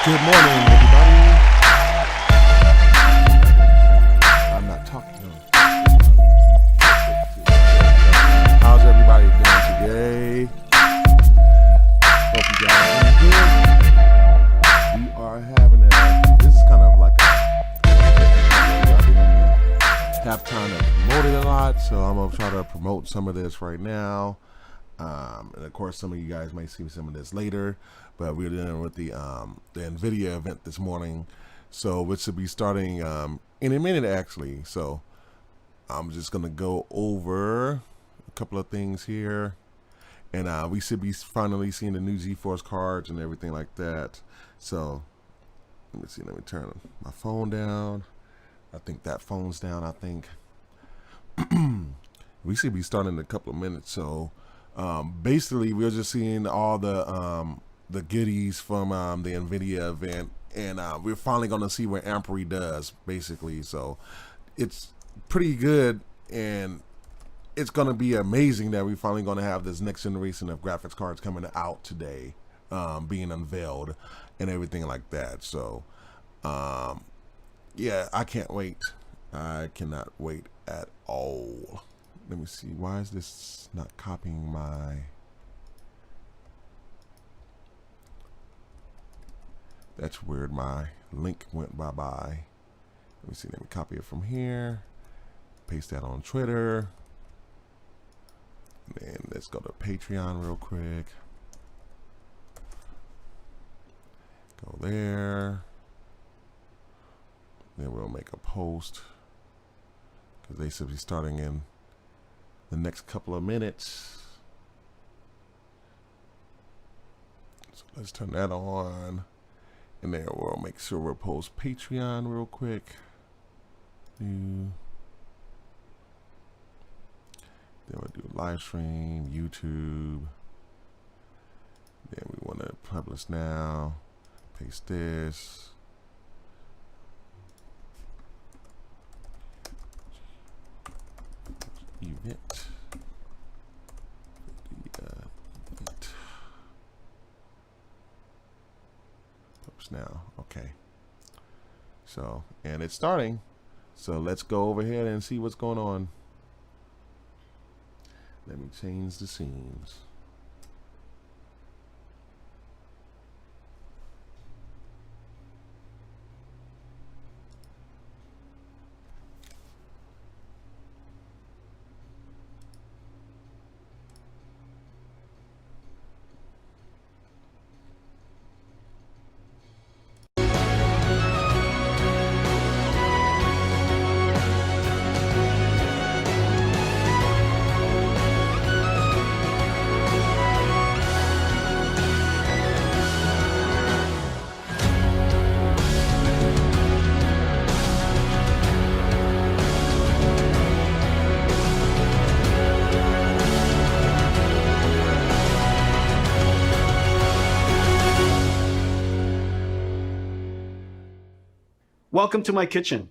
Good morning, everybody. I'm not talking. How's everybody doing today? Hope you guys are good. We are having this is kind of like I didn't have time to promote it a lot, so I'm going to try to promote some of this right now. And of course, some of you guys might see some of this later, but we're dealing with the Nvidia event this morning, so which should be starting in a minute actually. So I'm just gonna go over a couple of things here, and we should be finally seeing the new GeForce cards and everything like that. So let me see. Let me turn my phone down. I think that phone's down. I think we should be starting in a couple of minutes. So. Basically, we're just seeing all the goodies from the Nvidia event, and we're finally going to see what Ampery does, basically. So it's pretty good, and it's going to be amazing that we're finally going to have this next generation of graphics cards coming out today, being unveiled and everything like that. So yeah, I can't wait. I cannot wait at all. Let me see. Why is this not copying my... That's weird. My link went bye-bye. Let me see. Let me copy it from here. Paste that on Twitter. And then let's go to Patreon real quick. Go there. Then we'll make a post, because they should be starting in the next couple of minutes. So let's turn that on, and then we'll make sure we'll post Patreon real quick. Then we'll do live stream, YouTube. Then we want to publish now. Paste this. Event. Event. Post now. Okay. So, and it's starting. So let's go over here and see what's going on. Let me change the scenes. Welcome to my kitchen.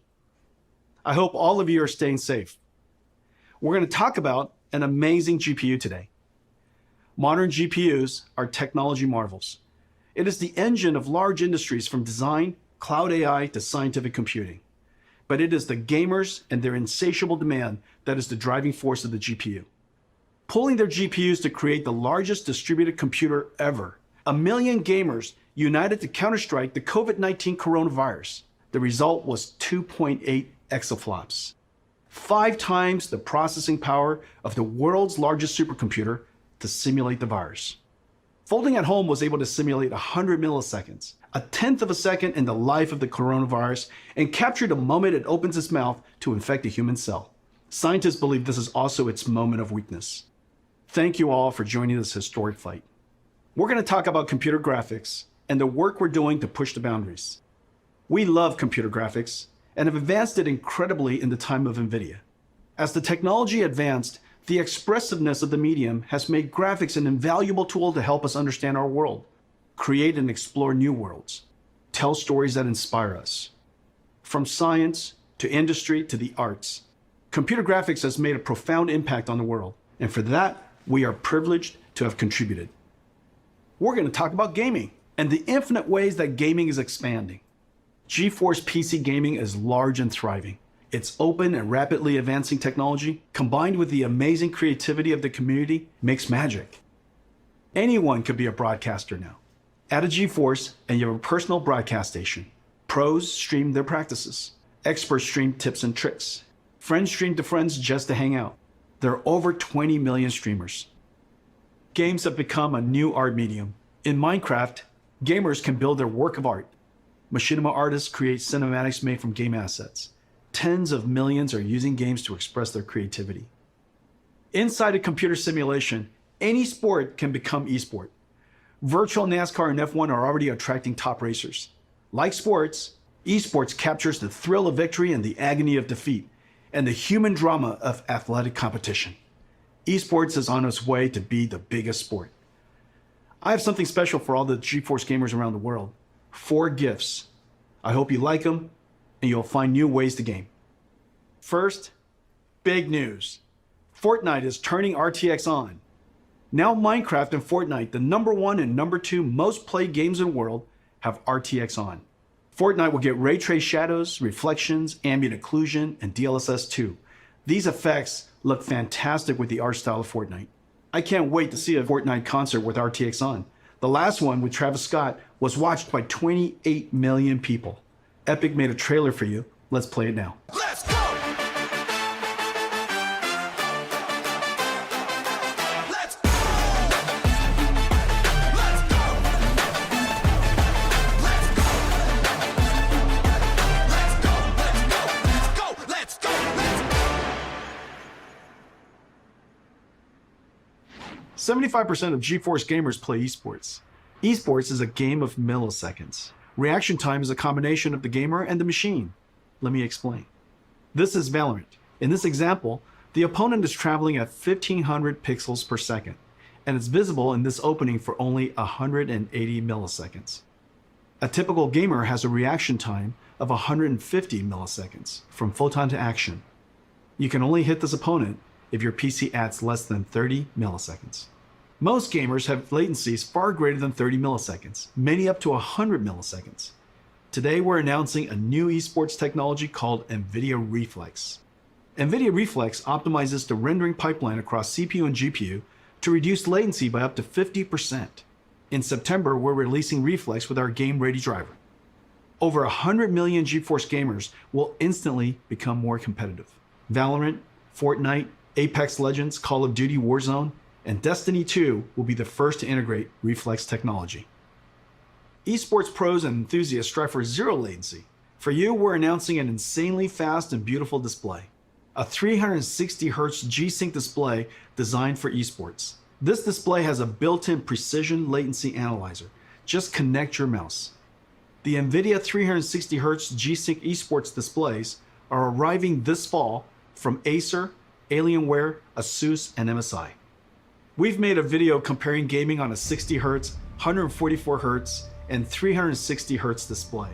I hope all of you are staying safe. We're going to talk about an amazing GPU today. Modern GPUs are technology marvels. It is the engine of large industries, from design, cloud AI to scientific computing. But it is the gamers and their insatiable demand that is the driving force of the GPU. Pulling their GPUs to create the largest distributed computer ever. 1 million gamers united to counterstrike the COVID-19 coronavirus. The result was 2.8 exaflops, 5 times the processing power of the world's largest supercomputer to simulate the virus. Folding at Home was able to simulate 100 milliseconds, a tenth of a second in the life of the coronavirus, and capture the moment it opens its mouth to infect a human cell. Scientists believe this is also its moment of weakness. Thank you all for joining this historic fight. We're going to talk about computer graphics and the work we're doing to push the boundaries. We love computer graphics and have advanced it incredibly in the time of Nvidia. As the technology advanced, the expressiveness of the medium has made graphics an invaluable tool to help us understand our world, create and explore new worlds, tell stories that inspire us. From science to industry to the arts, computer graphics has made a profound impact on the world, and for that, we are privileged to have contributed. We're going to talk about gaming. and the infinite ways that gaming is expanding. GeForce PC gaming is large and thriving. Its open and rapidly advancing technology, combined with the amazing creativity of the community, makes magic. Anyone could be a broadcaster now. Add a GeForce and you have a personal broadcast station. Pros stream their practices. Experts stream tips and tricks. Friends stream to friends just to hang out. There are over 20 million streamers. Games have become a new art medium. In Minecraft, gamers can build their work of art. Machinima artists create cinematics made from game assets. Tens of millions are using games to express their creativity. Inside a computer simulation, any sport can become esport. Virtual NASCAR and F1 are already attracting top racers. Like sports, esports captures the thrill of victory and the agony of defeat, and the human drama of athletic competition. Esports is on its way to be the biggest sport. I have something special for all the GeForce gamers around the world. 4 gifts. I hope you like them, and you'll find new ways to game. First, big news. Fortnite is turning RTX on. Now Minecraft and Fortnite, the #1 and #2 most played games in the world, have RTX on. Fortnite will get ray trace shadows, reflections, ambient occlusion, and DLSS 2. These effects look fantastic with the art style of Fortnite. I can't wait to see a Fortnite concert with RTX on. The last one with Travis Scott was watched by 28 million people. Epic made a trailer for you. Let's play it now. Let's go! Let's go! Let's go! Let's go! Let's go! Let's go! Let's go! Let's go! 75% of GeForce gamers play esports. Esports is a game of milliseconds. Reaction time is a combination of the gamer and the machine. Let me explain. This is Valorant. In this example, the opponent is traveling at 1500 pixels per second, and it's visible in this opening for only 180 milliseconds. A typical gamer has a reaction time of 150 milliseconds from photon to action. You can only hit this opponent if your PC adds less than 30 milliseconds. Most gamers have latencies far greater than 30 milliseconds, many up to 100 milliseconds. Today we're announcing a new esports technology called Nvidia Reflex. Nvidia Reflex optimizes the rendering pipeline across CPU and GPU to reduce latency by up to 50%. In September, we're releasing Reflex with our game-ready driver. Over 100 million GeForce gamers will instantly become more competitive. Valorant, Fortnite, Apex Legends, Call of Duty Warzone, and Destiny 2 will be the first to integrate Reflex technology. Esports pros and enthusiasts strive for zero latency. For you, we're announcing an insanely fast and beautiful display. A 360Hz G-Sync display designed for esports. This display has a built-in precision latency analyzer. Just connect your mouse. The Nvidia 360Hz G-Sync esports displays are arriving this fall from Acer, Alienware, Asus, and MSI. We've made a video comparing gaming on a 60Hz, 144Hz, and 360Hz display.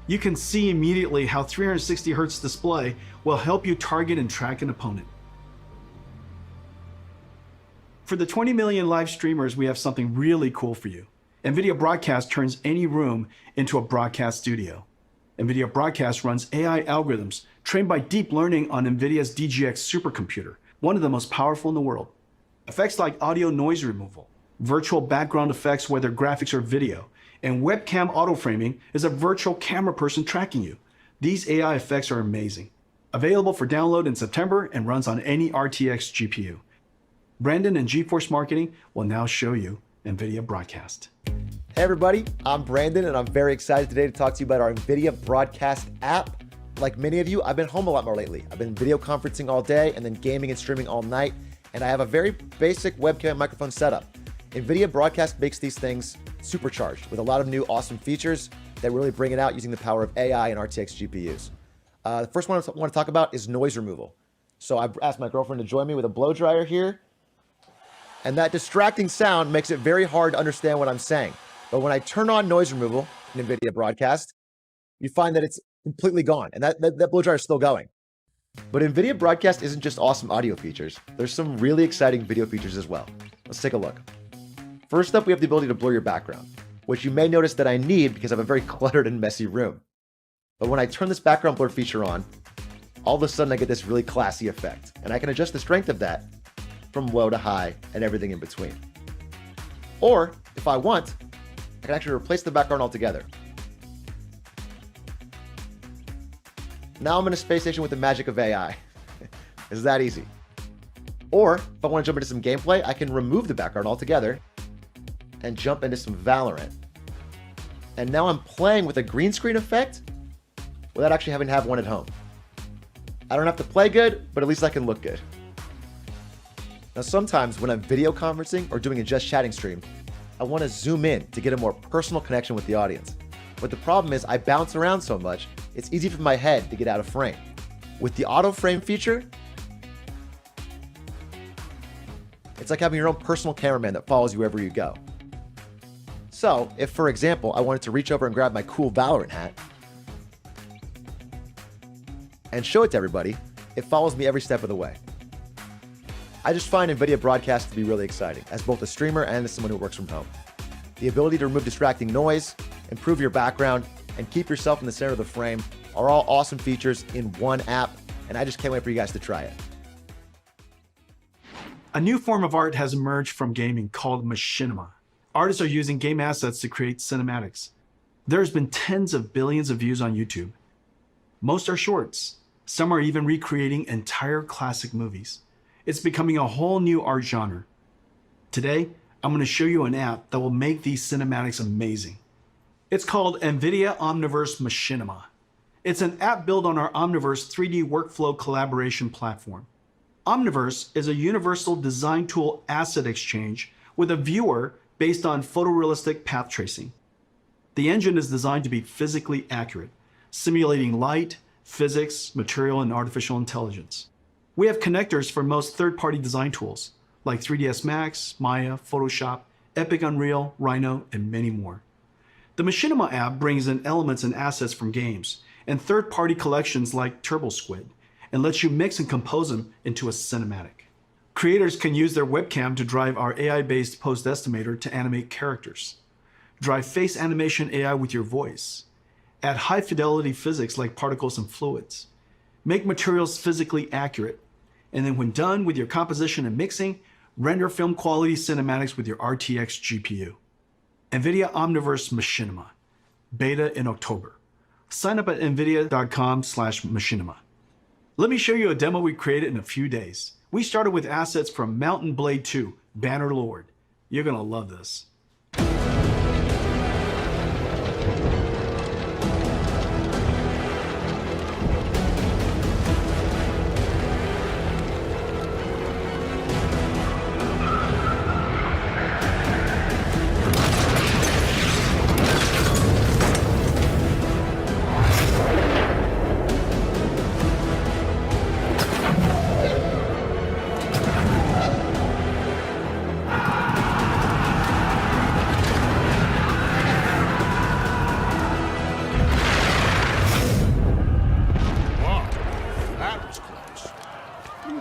You can see immediately how 360Hz display will help you target and track an opponent. For the 20 million live streamers, we have something really cool for you. NVIDIA Broadcast turns any room into a broadcast studio. NVIDIA Broadcast runs AI algorithms trained by deep learning on NVIDIA's DGX supercomputer, one of the most powerful in the world. Effects like audio noise removal, virtual background effects whether graphics or video, and webcam auto-framing is a virtual camera person tracking you. These AI effects are amazing. Available for download in September and runs on any RTX GPU. Brandon and GeForce Marketing will now show you NVIDIA Broadcast. Hey everybody, I'm Brandon and I'm very excited today to talk to you about our NVIDIA Broadcast app. Like many of you, I've been home a lot more lately. I've been video conferencing all day and then gaming and streaming all night, and I have a very basic webcam microphone setup. NVIDIA Broadcast makes these things supercharged with a lot of new awesome features that really bring it out using the power of AI and RTX GPUs. The first one I want to talk about is noise removal. So I've asked my girlfriend to join me with a blow dryer here, and that distracting sound makes it very hard to understand what I'm saying. But when I turn on noise removal in NVIDIA Broadcast, you find that it's completely gone, and that blow dryer is still going. But NVIDIA Broadcast isn't just awesome audio features. There's some really exciting video features as well. Let's take a look. First up, we have the ability to blur your background, which you may notice that I need because I have a very cluttered and messy room. But when I turn this background blur feature on, all of a sudden I get this really classy effect, and I can adjust the strength of that from low to high and everything in between. Or, if I want, I can actually replace the background altogether. Now I'm in a space station with the magic of AI. It's that easy. Or, if I want to jump into some gameplay, I can remove the background altogether and jump into some Valorant. And now I'm playing with a green screen effect without actually having to have one at home. I don't have to play good, but at least I can look good. Now sometimes when I'm video conferencing or doing a just chatting stream, I want to zoom in to get a more personal connection with the audience. But the problem is I bounce around so much, it's easy for my head to get out of frame. With the auto frame feature, it's like having your own personal cameraman that follows you wherever you go. So, if for example, I wanted to reach over and grab my cool Valorant hat and show it to everybody, it follows me every step of the way. I just find NVIDIA Broadcast to be really exciting, as both a streamer and as someone who works from home. The ability to remove distracting noise, improve your background, and keep yourself in the center of the frame are all awesome features in one app, and I just can't wait for you guys to try it. A new form of art has emerged from gaming called machinima. Artists are using game assets to create cinematics. There's been tens of billions of views on YouTube. Most are shorts. Some are even recreating entire classic movies. It's becoming a whole new art genre. Today, I'm going to show you an app that will make these cinematics amazing. It's called Nvidia Omniverse Machinima. It's an app built on our Omniverse 3D workflow collaboration platform. Omniverse is a universal design tool asset exchange with a viewer based on photorealistic path tracing. The engine is designed to be physically accurate, simulating light, physics, material, and artificial intelligence. We have connectors for most third-party design tools, like 3ds Max, Maya, Photoshop, Epic Unreal, Rhino, and many more. The Machinima app brings in elements and assets from games and third-party collections like TurboSquid and lets you mix and compose them into a cinematic. Creators can use their webcam to drive our AI-based post estimator to animate characters. Drive face animation AI with your voice. Add high-fidelity physics like particles and fluids. Make materials physically accurate. And then when done with your composition and mixing, render film quality cinematics with your RTX GPU. NVIDIA Omniverse Machinima. Beta in October. Sign up at nvidia.com/machinima. Let me show you a demo we created in a few days. We started with assets from Mountain Blade 2, Banner Lord. You're gonna love this.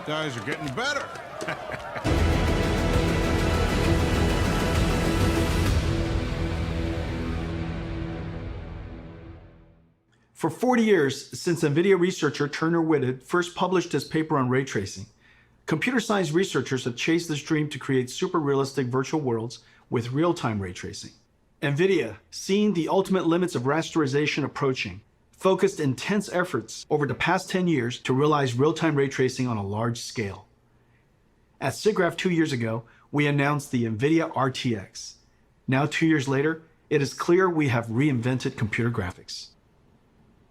Guys are getting better. For 40 years, since NVIDIA researcher Turner Whitted first published his paper on ray tracing, computer science researchers have chased this dream to create super realistic virtual worlds with real-time ray tracing. NVIDIA, seeing the ultimate limits of rasterization approaching, focused intense efforts over the past 10 years to realize real-time ray tracing on a large scale. At SIGGRAPH 2 years ago, we announced the NVIDIA RTX. Now 2 years later, it is clear we have reinvented computer graphics.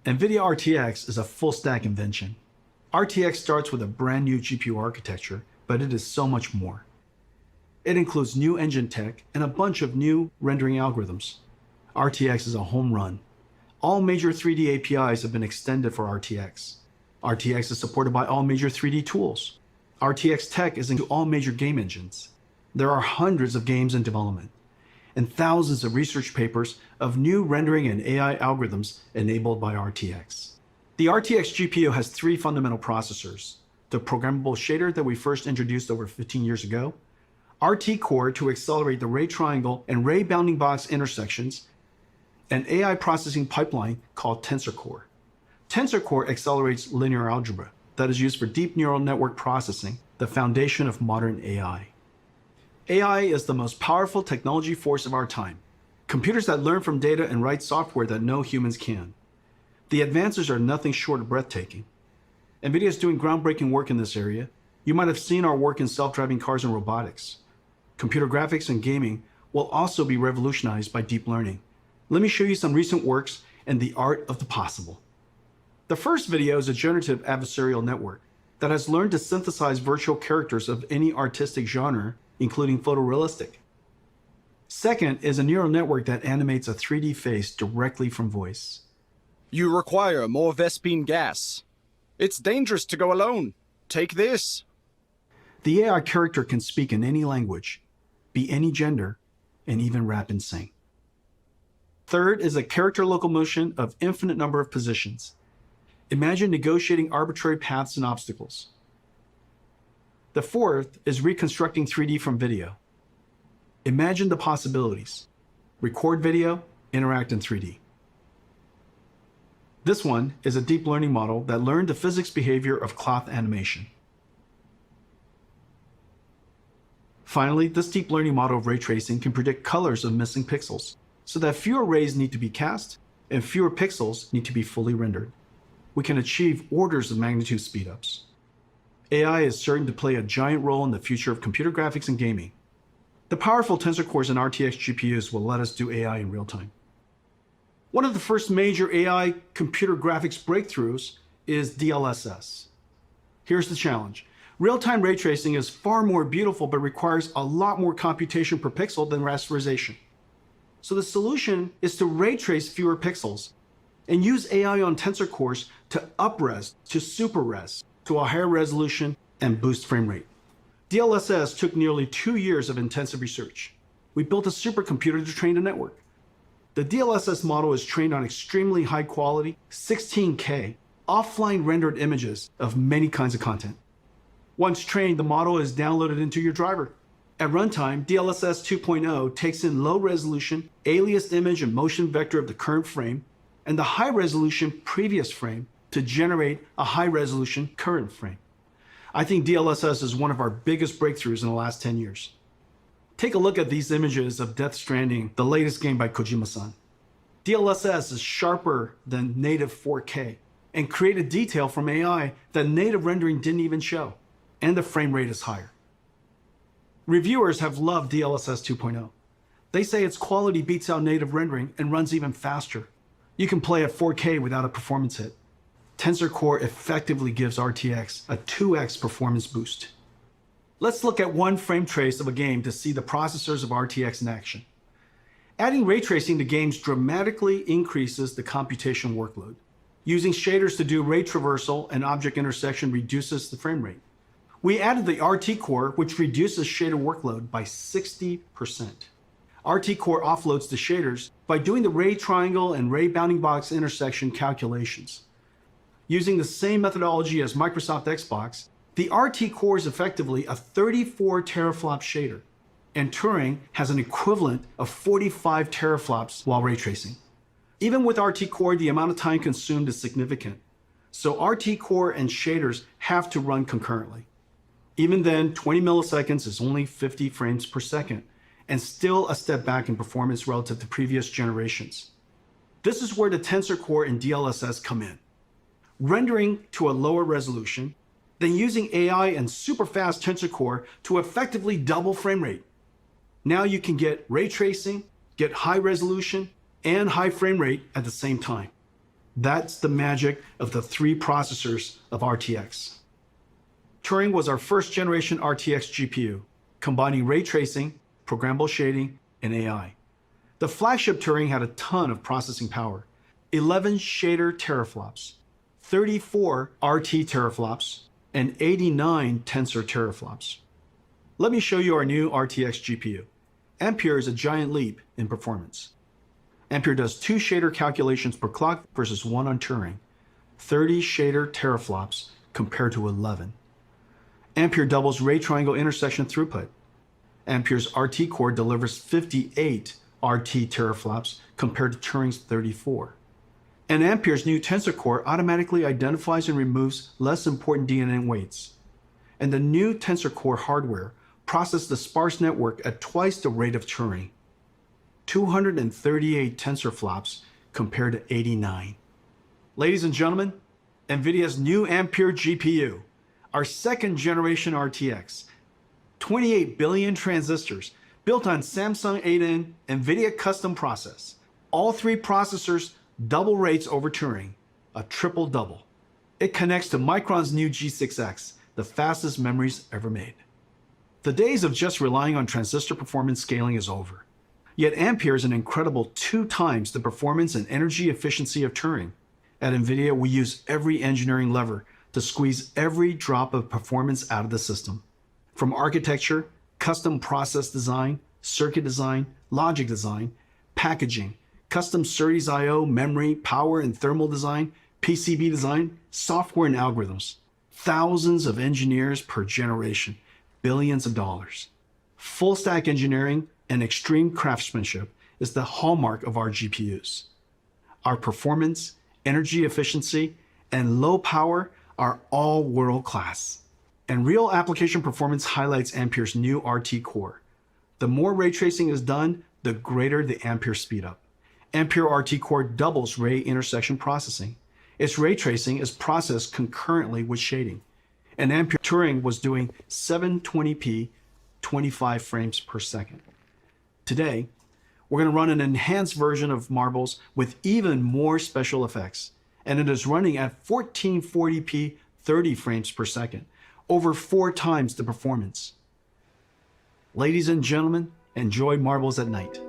NVIDIA RTX is a full-stack invention. RTX starts with a brand new GPU architecture, but it is so much more. It includes new engine tech and a bunch of new rendering algorithms. RTX is a home run. All major 3D APIs have been extended for RTX. RTX is supported by all major 3D tools. RTX tech is into all major game engines. There are hundreds of games in development and thousands of research papers of new rendering and AI algorithms enabled by RTX. The RTX GPU has 3 fundamental processors: the programmable shader that we first introduced over 15 years ago, RT Core to accelerate the ray triangle and ray bounding box intersections, an AI processing pipeline called Tensor Core. Tensor Core accelerates linear algebra that is used for deep neural network processing, the foundation of modern AI. AI is the most powerful technology force of our time. Computers that learn from data and write software that no humans can. The advances are nothing short of breathtaking. Nvidia is doing groundbreaking work in this area. You might have seen our work in self-driving cars and robotics. Computer graphics and gaming will also be revolutionized by deep learning. Let me show you some recent works and the art of the possible. The first video is a generative adversarial network that has learned to synthesize virtual characters of any artistic genre, including photorealistic. Second is a neural network that animates a 3D face directly from voice. You require more Vespine gas. It's dangerous to go alone. Take this. The AI character can speak in any language, be any gender, and even rap and sing. Third is a character locomotion of infinite number of positions. Imagine negotiating arbitrary paths and obstacles. The fourth is reconstructing 3D from video. Imagine the possibilities. Record video, interact in 3D. This one is a deep learning model that learned the physics behavior of cloth animation. Finally, this deep learning model of ray tracing can predict colors of missing pixels, so that fewer rays need to be cast and fewer pixels need to be fully rendered. We can achieve orders of magnitude speedups. AI is certain to play a giant role in the future of computer graphics and gaming. The powerful Tensor Cores and RTX GPUs will let us do AI in real time. One of the first major AI computer graphics breakthroughs is DLSS. Here's the challenge. Real-time ray tracing is far more beautiful, but requires a lot more computation per pixel than rasterization. So the solution is to ray trace fewer pixels and use AI on Tensor Cores to up-res to super-res to a higher resolution and boost frame rate. DLSS took nearly 2 years of intensive research. We built a supercomputer to train a network. The DLSS model is trained on extremely high quality, 16K, offline rendered images of many kinds of content. Once trained, the model is downloaded into your driver. At runtime, DLSS 2.0 takes in low resolution, aliased image and motion vector of the current frame, and the high resolution previous frame to generate a high resolution current frame. I think DLSS is one of our biggest breakthroughs in the last 10 years. Take a look at these images of Death Stranding, the latest game by Kojima-san. DLSS is sharper than native 4K and created detail from AI that native rendering didn't even show, and the frame rate is higher. Reviewers have loved DLSS 2.0. They say its quality beats out native rendering and runs even faster. You can play at 4K without a performance hit. Tensor Core effectively gives RTX a 2x performance boost. Let's look at one frame trace of a game to see the processors of RTX in action. Adding ray tracing to games dramatically increases the computation workload. Using shaders to do ray traversal and object intersection reduces the frame rate. We added the RT Core, which reduces shader workload by 60%. RT Core offloads the shaders by doing the ray triangle and ray bounding box intersection calculations. Using the same methodology as Microsoft Xbox, the RT Core is effectively a 34 teraflop shader, and Turing has an equivalent of 45 teraflops while ray tracing. Even with RT Core, the amount of time consumed is significant, so RT Core and shaders have to run concurrently. Even then, 20 milliseconds is only 50 frames per second, and still a step back in performance relative to previous generations. This is where the Tensor Core and DLSS come in. Rendering to a lower resolution, then using AI and super fast Tensor Core to effectively double frame rate. Now you can get ray tracing, get high resolution, and high frame rate at the same time. That's the magic of the 3 processors of RTX. Turing was our first generation RTX GPU, combining ray tracing, programmable shading, and AI. The flagship Turing had a ton of processing power, 11 shader teraflops, 34 RT teraflops, and 89 tensor teraflops. Let me show you our new RTX GPU. Ampere is a giant leap in performance. Ampere does 2 shader calculations per clock versus 1 on Turing, 30 shader teraflops compared to 11. Ampere doubles ray triangle intersection throughput. Ampere's RT core delivers 58 RT teraflops compared to Turing's 34. And Ampere's new Tensor Core automatically identifies and removes less important DNA weights. And the new Tensor Core hardware processes the sparse network at twice the rate of Turing. 238 tensor flops compared to 89. Ladies and gentlemen, Nvidia's new Ampere GPU, our second generation RTX, 28 billion transistors built on Samsung 8N Nvidia custom process. All three processors double rates over Turing, a triple double. It connects to Micron's new G6X, the fastest memories ever made. The days of just relying on transistor performance scaling is over. Yet Ampere is an incredible 2 times the performance and energy efficiency of Turing. At Nvidia, we use every engineering lever to squeeze every drop of performance out of the system. From architecture, custom process design, circuit design, logic design, packaging, custom SerDes I/O, memory, power and thermal design, PCB design, software and algorithms. Thousands of engineers per generation, billions of dollars. Full stack engineering and extreme craftsmanship is the hallmark of our GPUs. Our performance, energy efficiency, and low power are all world-class. And real application performance highlights Ampere's new RT core. The more ray tracing is done, the greater the Ampere speedup. Ampere RT core doubles ray intersection processing. Its ray tracing is processed concurrently with shading. And Ampere Turing was doing 720p, 25 frames per second. Today, we're going to run an enhanced version of Marbles with even more special effects. And it is running at 1440p, 30 frames per second, over 4 times the performance. Ladies and gentlemen, enjoy Marbles at night.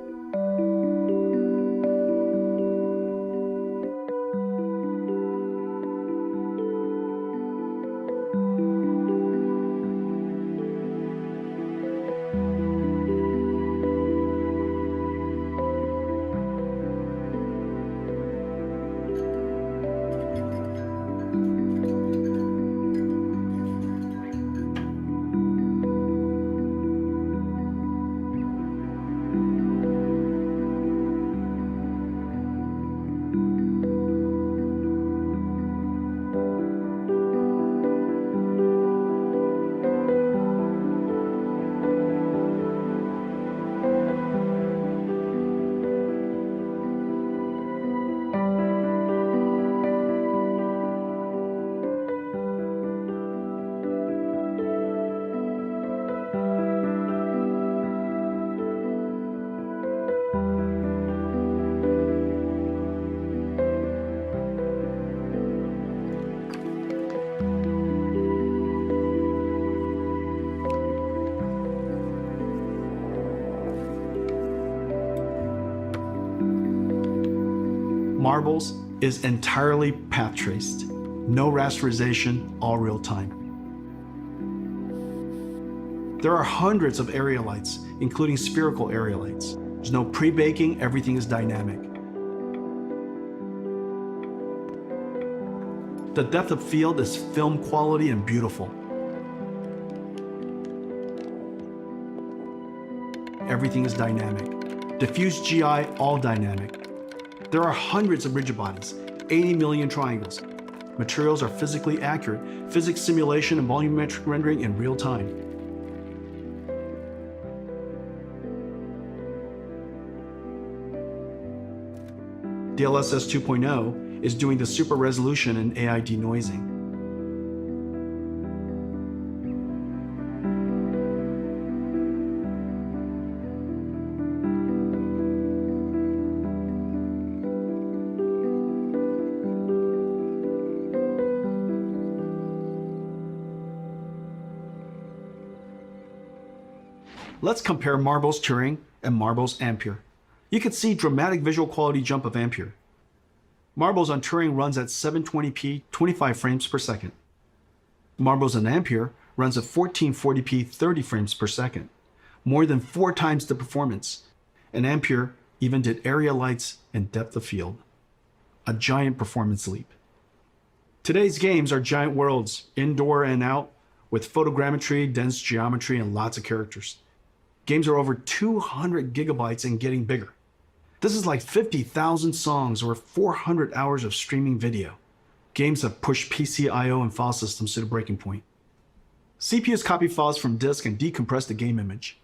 Marbles is entirely path traced. No rasterization, all real time. There are hundreds of area lights, including spherical area lights. There's no pre-baking, everything is dynamic. The depth of field is film quality and beautiful. Everything is dynamic. Diffuse GI, all dynamic. There are hundreds of rigid bodies, 80 million triangles. Materials are physically accurate, physics simulation and volumetric rendering in real time. DLSS 2.0 is doing the super resolution and AI denoising. Let's compare Marbles Turing and Marbles Ampere. You can see dramatic visual quality jump of Ampere. Marbles on Turing runs at 720p, 25 frames per second. Marbles on Ampere runs at 1440p, 30 frames per second, more than 4 times the performance. And Ampere even did area lights and depth of field. A giant performance leap. Today's games are giant worlds, indoor and out, with photogrammetry, dense geometry, and lots of characters. Games are over 200 gigabytes and getting bigger. This is like 50,000 songs or 400 hours of streaming video. Games have pushed PC I/O and file systems to the breaking point. CPUs copy files from disk and decompress the game image.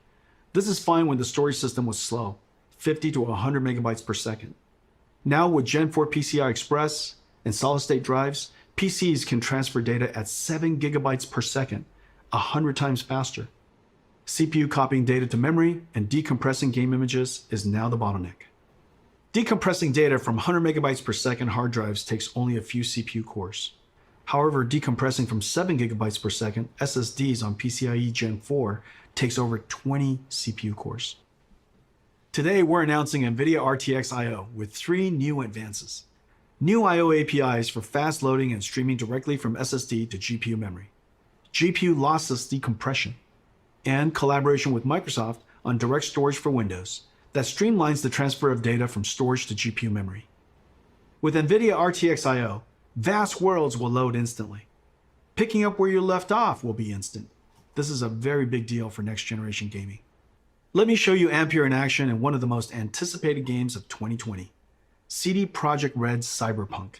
This is fine when the storage system was slow, 50 to 100 megabytes per second. Now with Gen 4 PCI Express and solid-state drives, PCs can transfer data at 7 gigabytes per second, 100 times faster. CPU copying data to memory and decompressing game images is now the bottleneck. Decompressing data from 100 megabytes per second hard drives takes only a few CPU cores. However, decompressing from 7 gigabytes per second SSDs on PCIe Gen 4 takes over 20 CPU cores. Today, we're announcing Nvidia RTX I/O with 3 new advances. New I/O APIs for fast loading and streaming directly from SSD to GPU memory. GPU lossless decompression. And collaboration with Microsoft on direct storage for Windows that streamlines the transfer of data from storage to GPU memory. With Nvidia RTX I/O, vast worlds will load instantly. Picking up where you left off will be instant. This is a very big deal for next generation gaming. Let me show you Ampere in action in one of the most anticipated games of 2020, CD Projekt Red's Cyberpunk.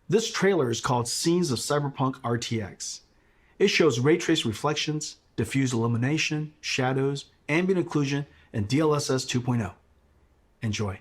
This trailer is called Scenes of Cyberpunk RTX. It shows ray trace reflections, diffuse illumination, shadows, ambient occlusion, and DLSS 2.0. Enjoy.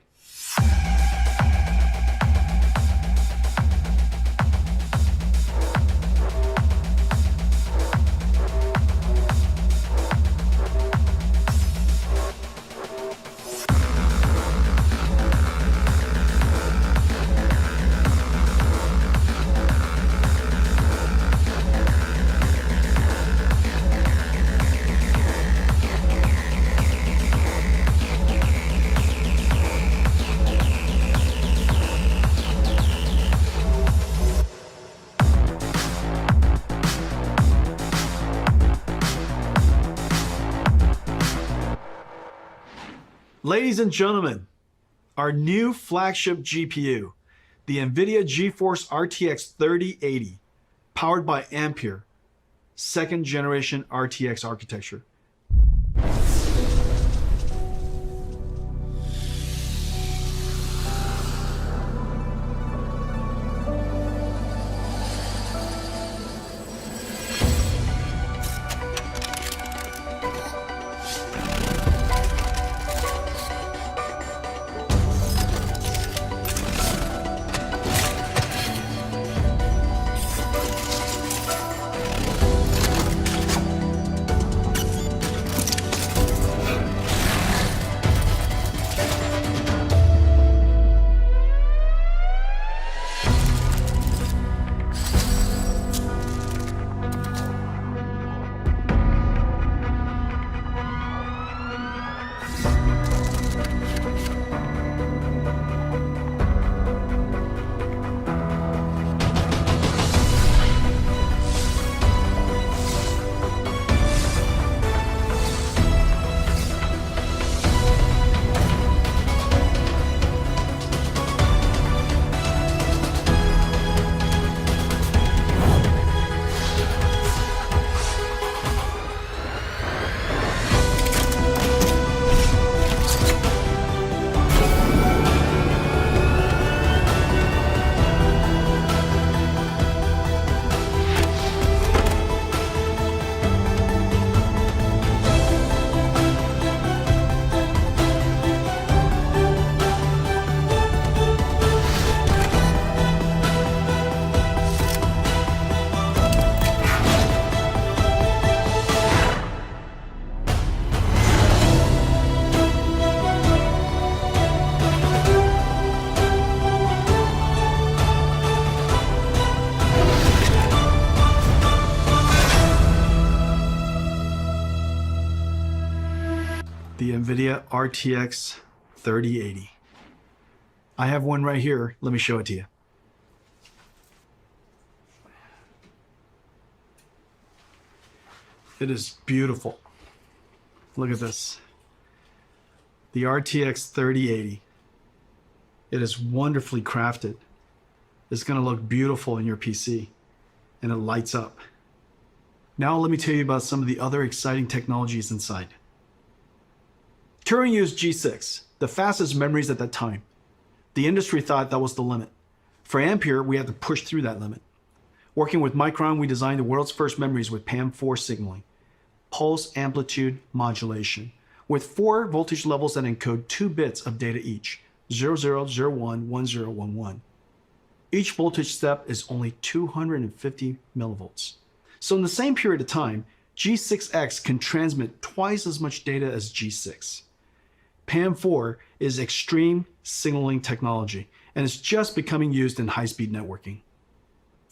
Ladies and gentlemen, our new flagship GPU, the Nvidia GeForce RTX 3080, powered by Ampere, second generation RTX architecture. The Nvidia RTX 3080. I have one right here. Let me show it to you. It is beautiful. Look at this. The RTX 3080. It is wonderfully crafted. It's going to look beautiful in your PC, and it lights up. Now let me tell you about some of the other exciting technologies inside. Turing used G6, the fastest memories at that time. The industry thought that was the limit. For Ampere, we had to push through that limit. Working with Micron, we designed the world's first memories with PAM4 signaling, pulse amplitude modulation, with 4 voltage levels that encode 2 bits of data each, 0001, 1011. Each voltage step is only 250 millivolts. So in the same period of time, G6X can transmit twice as much data as G6. PAM4 is extreme signaling technology and is just becoming used in high-speed networking.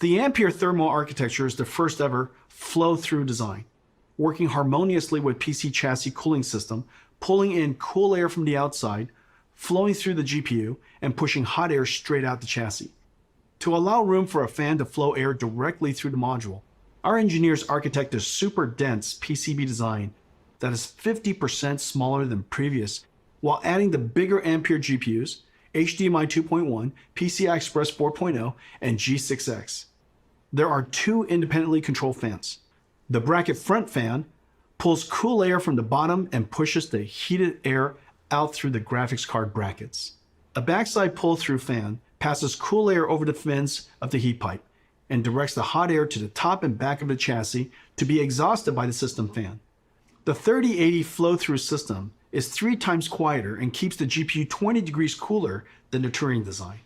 The Ampere thermal architecture is the first ever flow-through design, working harmoniously with PC chassis cooling system, pulling in cool air from the outside, flowing through the GPU, and pushing hot air straight out the chassis. To allow room for a fan to flow air directly through the module, our engineers architect a super dense PCB design that is 50% smaller than previous, while adding the bigger Ampere GPUs, HDMI 2.1, PCI Express 4.0, and G6X. There are 2 independently controlled fans. The bracket front fan pulls cool air from the bottom and pushes the heated air out through the graphics card brackets. A backside pull-through fan passes cool air over the fins of the heat pipe and directs the hot air to the top and back of the chassis to be exhausted by the system fan. The 3080 flow-through system is 3 times quieter and keeps the GPU 20 degrees cooler than the Turing design.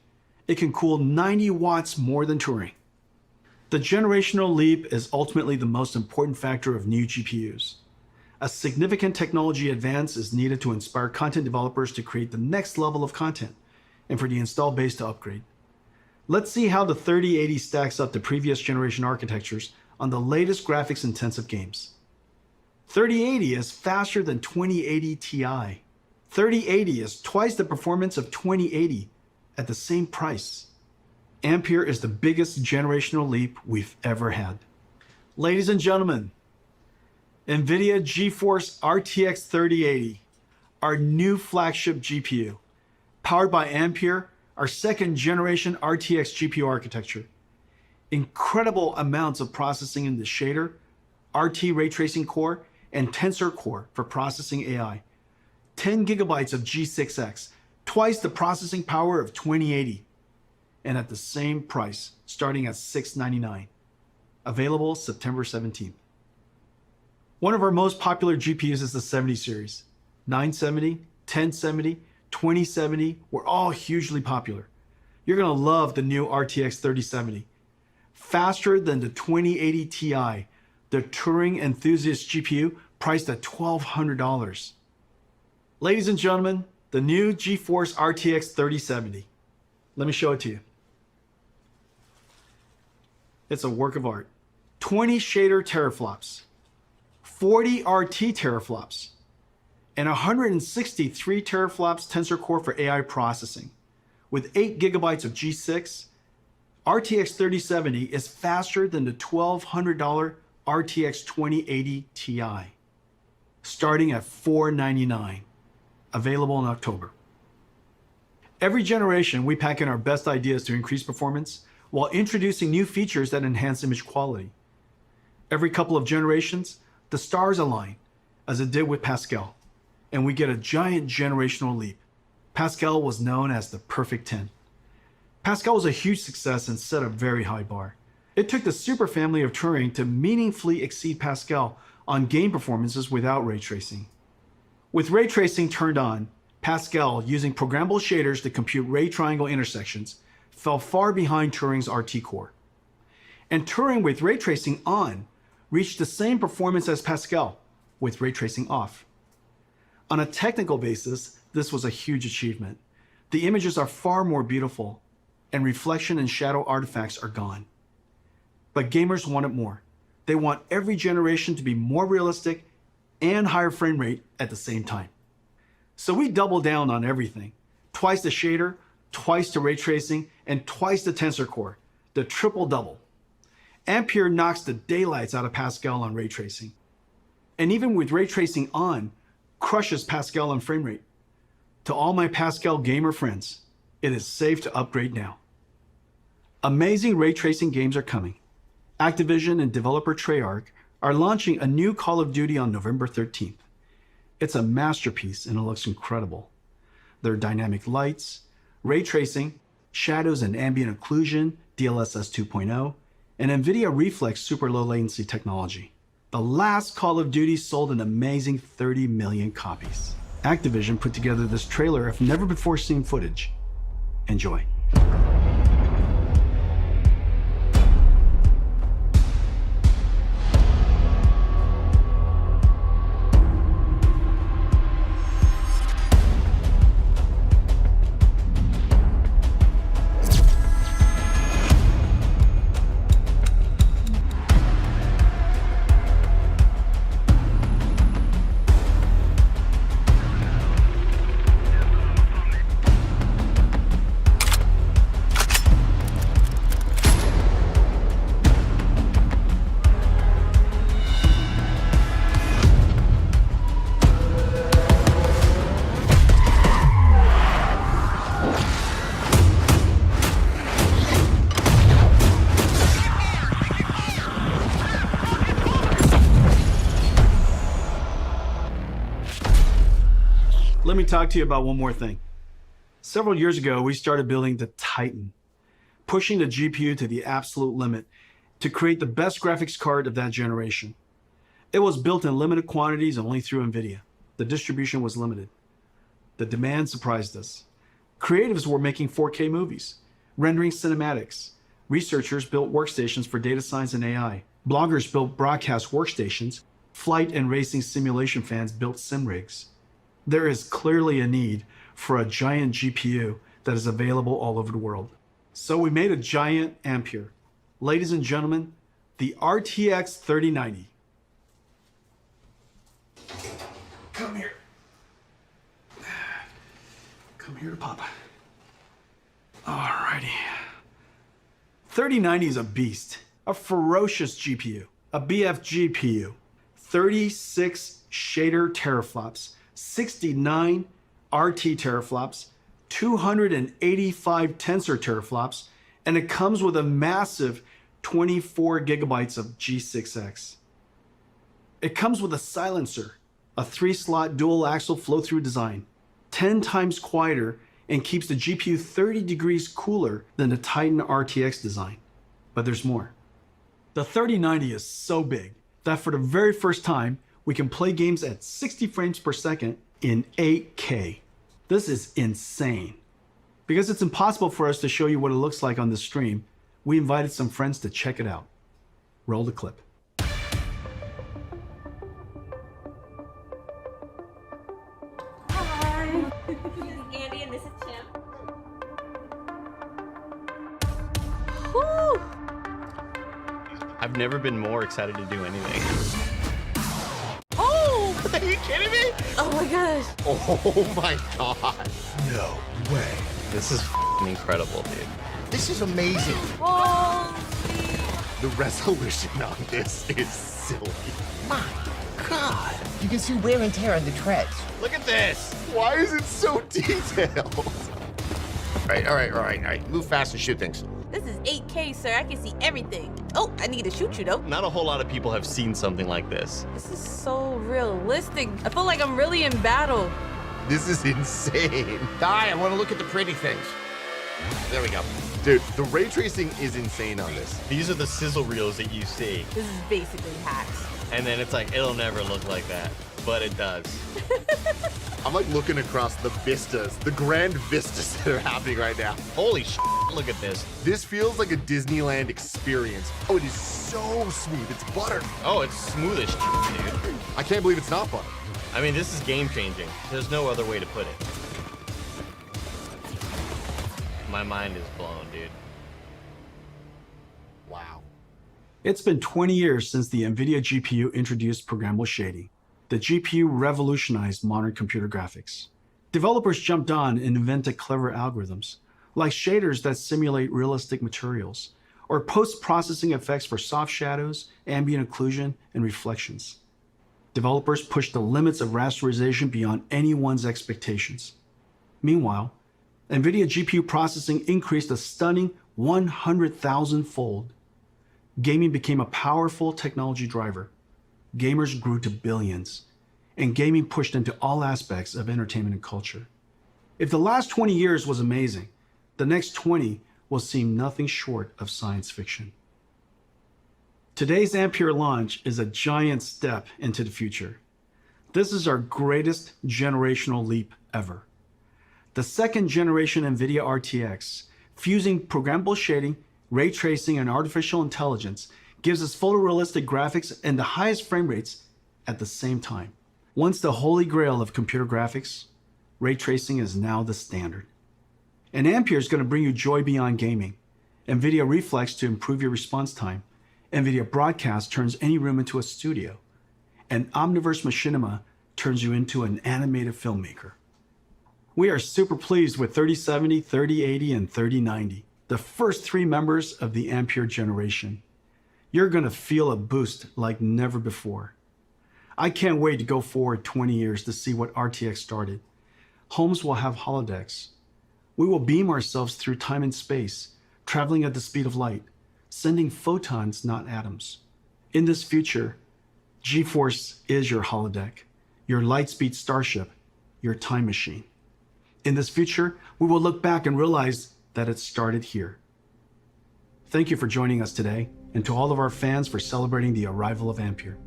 It can cool 90 watts more than Turing. The generational leap is ultimately the most important factor of new GPUs. A significant technology advance is needed to inspire content developers to create the next level of content and for the install base to upgrade. Let's see how the 3080 stacks up to previous generation architectures on the latest graphics-intensive games. 3080 is faster than 2080 Ti. 3080 is twice the performance of 2080 at the same price. Ampere is the biggest generational leap we've ever had. Ladies and gentlemen, Nvidia GeForce RTX 3080, our new flagship GPU, powered by Ampere, our second generation RTX GPU architecture. Incredible amounts of processing in the shader, RT ray tracing core, and tensor core for processing AI. 10 gigabytes of G6X, twice the processing power of 2080, and at the same price, starting at $699. Available September 17th. One of our most popular GPUs is the 70 series. 970, 1070, 2070 were all hugely popular. You're gonna love the new RTX 3070. Faster than the 2080 Ti, the Turing enthusiast GPU priced at $1,200. Ladies and gentlemen, the new GeForce RTX 3070. Let me show it to you. It's a work of art. 20 shader teraflops, 40 RT teraflops, and 163 teraflops tensor core for AI processing. With 8 gigabytes of G6, RTX 3070 is faster than the $1,200 RTX 2080 Ti, starting at $499, available in October. Every generation, we pack in our best ideas to increase performance while introducing new features that enhance image quality. Every couple of generations, the stars align, as it did with Pascal, and we get a giant generational leap. Pascal was known as the perfect 10. Pascal was a huge success and set a very high bar. It took the super family of Turing to meaningfully exceed Pascal on game performances without ray tracing. With ray tracing turned on, Pascal, using programmable shaders to compute ray triangle intersections, fell far behind Turing's RT core. And Turing with ray tracing on reached the same performance as Pascal with ray tracing off. On a technical basis, this was a huge achievement. The images are far more beautiful, and reflection and shadow artifacts are gone. But gamers want it more. They want every generation to be more realistic and higher frame rate at the same time. So we double down on everything. Twice the shader, twice the ray tracing, and twice the tensor core, the triple double. Ampere knocks the daylights out of Pascal on ray tracing. And even with ray tracing on, crushes Pascal on frame rate. To all my Pascal gamer friends, it is safe to upgrade now. Amazing ray tracing games are coming. Activision and developer Treyarch are launching a new Call of Duty on November 13th. It's a masterpiece and it looks incredible. There are dynamic lights, ray tracing, shadows and ambient occlusion, DLSS 2.0, and Nvidia Reflex super low latency technology. The last Call of Duty sold an amazing 30 million copies. Activision put together this trailer of never before seen footage. Enjoy. Let me talk to you about one more thing. Several years ago, we started building the Titan, pushing the GPU to the absolute limit to create the best graphics card of that generation. It was built in limited quantities only through Nvidia. The distribution was limited. The demand surprised us. Creatives were making 4K movies, rendering cinematics. Researchers built workstations for data science and AI. Bloggers built broadcast workstations. Flight and racing simulation fans built sim rigs. There is clearly a need for a giant GPU that is available all over the world. So we made a giant Ampere. Ladies and gentlemen, the RTX 3090. Come here. Come here to Papa. Alrighty. 3090 is a beast, a ferocious GPU, a BF GPU, 36 shader teraflops, 69 RT teraflops, 285 tensor teraflops, and it comes with a massive 24 gigabytes of G6X. It comes with a silencer, a 3-slot dual axle flow-through design, 10 times quieter, and keeps the GPU 30 degrees cooler than the Titan RTX design. But there's more. The 3090 is so big that for the very first time, we can play games at 60 frames per second in 8K. This is insane. Because it's impossible for us to show you what it looks like on this stream, we invited some friends to check it out. Roll the clip. Hi. This is Andy and this is Tim. Woo! I've never been more excited to do anything. Oh! Are you kidding me? Oh my gosh. Oh my god. No way. This is f***ing incredible, dude. This is amazing. Holy. The resolution on this is silly. My god. You can see wear and tear on the treads. Look at this. Why is it so detailed? All right. Move fast and shoot things. This is 8K, sir. I can see everything. Oh, I need to shoot you though. Not a whole lot of people have seen something like this. This is so realistic. I feel like I'm really in battle. This is insane. Die, I want to look at the pretty things. There we go. Dude, the ray tracing is insane on this. These are the sizzle reels that you see. This is basically hacks. And then it's like, it'll never look like that. But it does. I'm like looking across the vistas, the grand vistas that are happening right now. Holy shit, look at this. This feels like a Disneyland experience. Oh, it is so smooth. It's butter. Oh, it's smooth as shit, dude. I can't believe it's not butter. I mean, this is game changing. There's no other way to put it. My mind is blown, dude. Wow. It's been 20 years since the Nvidia GPU introduced programmable shading. The GPU revolutionized modern computer graphics. Developers jumped on and invented clever algorithms, like shaders that simulate realistic materials, or post-processing effects for soft shadows, ambient occlusion, and reflections. Developers pushed the limits of rasterization beyond anyone's expectations. Meanwhile, Nvidia GPU processing increased a stunning 100,000-fold. Gaming became a powerful technology driver. Gamers grew to billions, and gaming pushed into all aspects of entertainment and culture. If the last 20 years was amazing, the next 20 will seem nothing short of science fiction. Today's Ampere launch is a giant step into the future. This is our greatest generational leap ever. The second generation Nvidia RTX, fusing programmable shading, ray tracing, and artificial intelligence, gives us photorealistic graphics and the highest frame rates at the same time. Once the holy grail of computer graphics, ray tracing is now the standard. And Ampere is going to bring you joy beyond gaming. Nvidia Reflex to improve your response time. Nvidia Broadcast turns any room into a studio. And Omniverse Machinima turns you into an animated filmmaker. We are super pleased with 3070, 3080, and 3090, the first three members of the Ampere generation. You're going to feel a boost like never before. I can't wait to go forward 20 years to see what RTX started. Homes will have holodecks. We will beam ourselves through time and space, traveling at the speed of light, sending photons, not atoms. In this future, GeForce is your holodeck, your lightspeed starship, your time machine. In this future, we will look back and realize that it started here. Thank you for joining us today, and to all of our fans for celebrating the arrival of Ampere.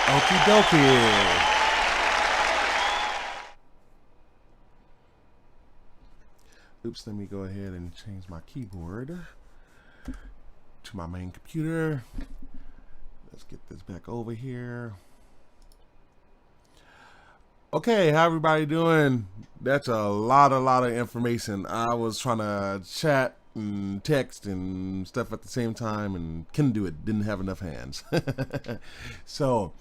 Okie dokie. Oops, let me go ahead and change my keyboard to my main computer. Let's get this back over here. Okay, how everybody doing? That's a lot of information. I was trying to chat and text and stuff at the same time and couldn't do it, didn't have enough hands. So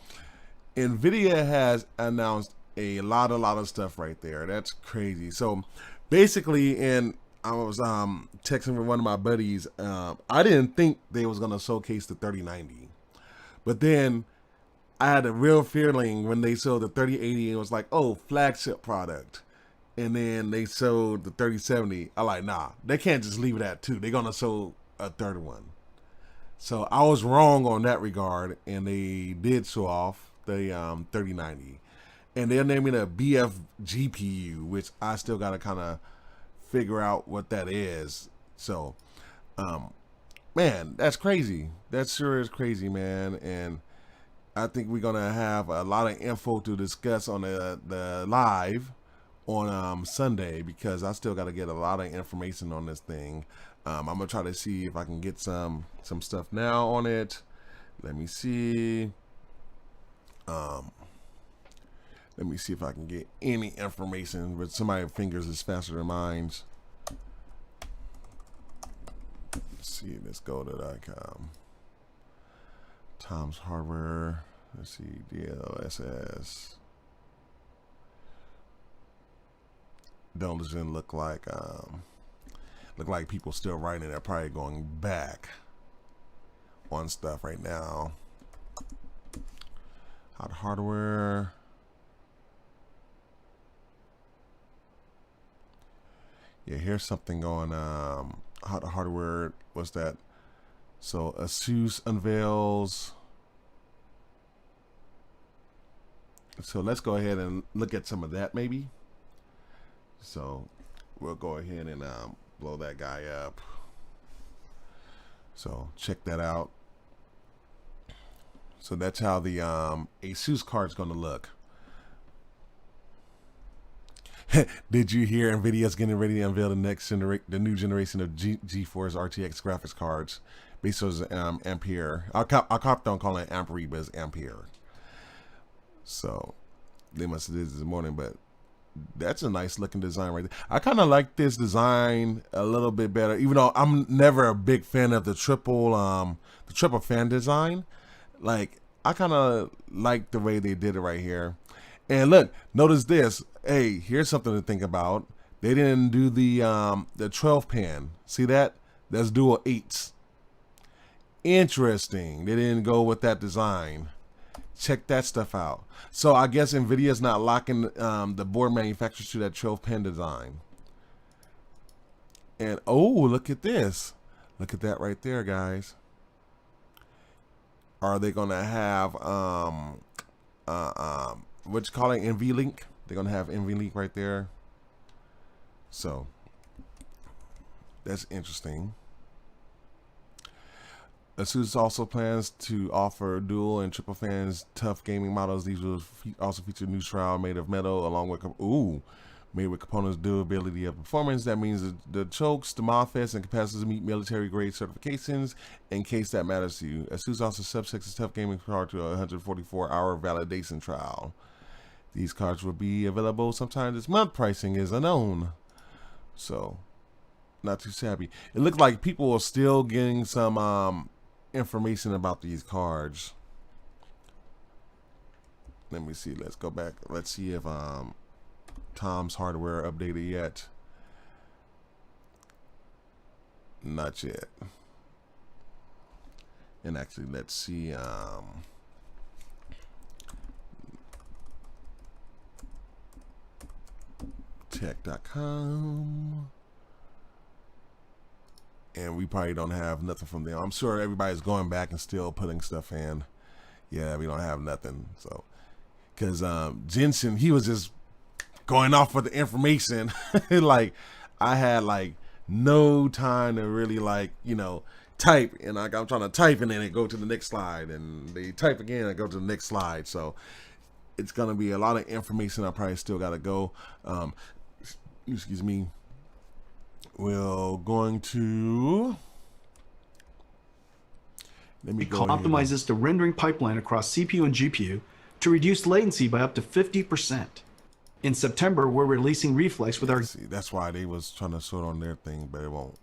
Nvidia has announced a lot of stuff right there. That's crazy. So basically, and I was texting with one of my buddies, I didn't think they was gonna showcase the 3090, but then I had a real feeling when they showed the 3080 and it was like, oh, flagship product. And then they showed the 3070. I like, nah, they can't just leave it at 2. They're gonna show a third one. So I was wrong on that regard, and they did show off the 3090. And they're naming it a BF GPU, which I still gotta kind of figure out what that is. So, man, that's crazy. That sure is crazy, man. And I think we're gonna have a lot of info to discuss on the live on Sunday, because I still got to get a lot of information on this thing. I'm gonna try to see if I can get some stuff now on it. Let me see. Let me see if I can get any information, but somebody's fingers is faster than mine. Let's see. Let's go to like Tom's Hardware. Let's see, DLSS. Doesn't look like people still writing. They're probably going back on stuff right now. Hot hardware. Yeah, here's something on hot hardware. What's that? So ASUS unveils. So let's go ahead and look at some of that maybe. So we'll go ahead and blow that guy up. So check that out. So that's how the ASUS card is going to look. Did you hear Nvidia's getting ready to unveil the new generation of GeForce RTX graphics cards based on Ampere? I cop don't call it Ampere, but it's Ampere. So they must have did this morning, but that's a nice looking design right there. I kind of like this design a little bit better, even though I'm never a big fan of the triple fan design. Like, I kind of like the way they did it right here. And look, notice this. Hey, here's something to think about. They didn't do the 12 pan. See that? That's dual 8s. Interesting. They didn't go with that design. check that stuff out. So I guess Nvidia's not locking the board manufacturers to that 12-pin design. And oh, look at this. Look at that right there, guys. Are they gonna have what you call it, NVLink? They're gonna have NVLink right there. So that's interesting. ASUS also plans to offer dual and triple fans tough gaming models. These will also feature new shroud made of metal, along with made with components durability of performance. That means the chokes, the MOSFETs, and capacitors meet military grade certifications in case that matters to you. ASUS also subsets a tough gaming card to a 144-hour validation trial. These cards will be available sometime this month. Pricing is unknown. So, not too shabby. It looks like people are still getting some information about these cards. Let me see. Let's go back. Let's see if Tom's Hardware updated yet. Not yet. And actually, let's see. Tech.com. And we probably don't have nothing from them. I'm sure everybody's going back and still putting stuff in. Yeah, we don't have nothing. So, because Jensen, he was just going off with the information. Like, I had like no time to really type, and like I'm trying to type and then it go to the next slide, and they type again and go to the next slide. So it's gonna be a lot of information. I probably still gotta go. Excuse me. We're going to Optimizes the rendering pipeline across CPU and GPU to reduce latency by up to 50%. In September, we're releasing Reflex with our... See, that's why they was trying to sort on their thing, but it won't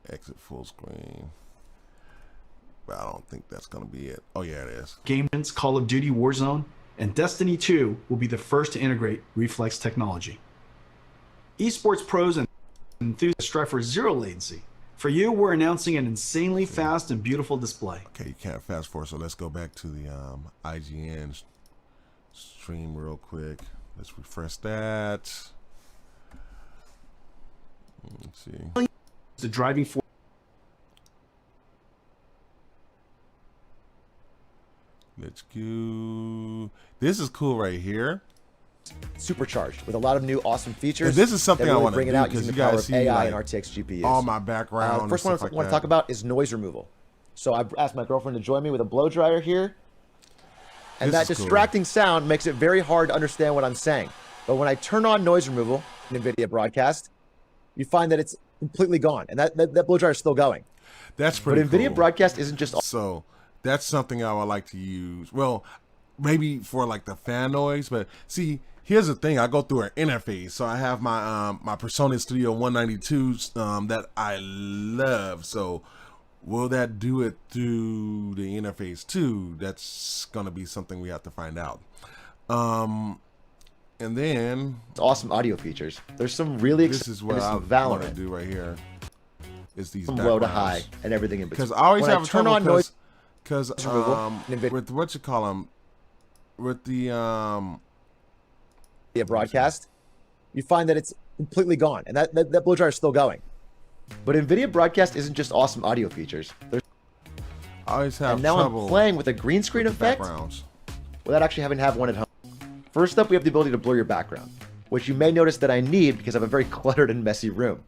exit full screen. But I don't think that's going to be it. Oh, yeah, it is. Games, Call of Duty Warzone, and Destiny 2 will be the first to integrate Reflex technology. Esports pros and enthusiasts strive for zero latency. For you, we're announcing an insanely fast and beautiful display. Okay, you can't fast forward, so let's go back to the IGN stream real quick. Let's refresh that. Let's see. The driving force. Let's go. This is cool right here. Supercharged with a lot of new awesome features. And this is something I want to bring it do out because using you the power guys of see AI like and RTX GPUs. all my background. The first one I want to talk about is noise removal. So I've asked my girlfriend to join me with a blow dryer here. And that distracting sound makes it very hard to understand what I'm saying. But when I turn on noise removal in NVIDIA Broadcast, you find that it's completely gone. And that blow dryer is still going. That's pretty cool. But NVIDIA Broadcast isn't just... So that's something I would like to use. Well, maybe for like the fan noise. But see, here's the thing. I go through an interface. So I have my my Persona Studio 192 that I love. So will that do it through the interface too? That's going to be something we have to find out. And then awesome audio features. There's some really this is what I want to do right here. Is these from low to high and everything in between. Because I always have turn on noise because with what you call them, with the Broadcast, you find that it's completely gone, and that blow dryer is still going. But NVIDIA Broadcast isn't just awesome audio features. I always have and now I'm playing with a green screen effect without actually having to have one at home. First up, we have the ability to blur your background, which you may notice that I need because I have a very cluttered and messy room.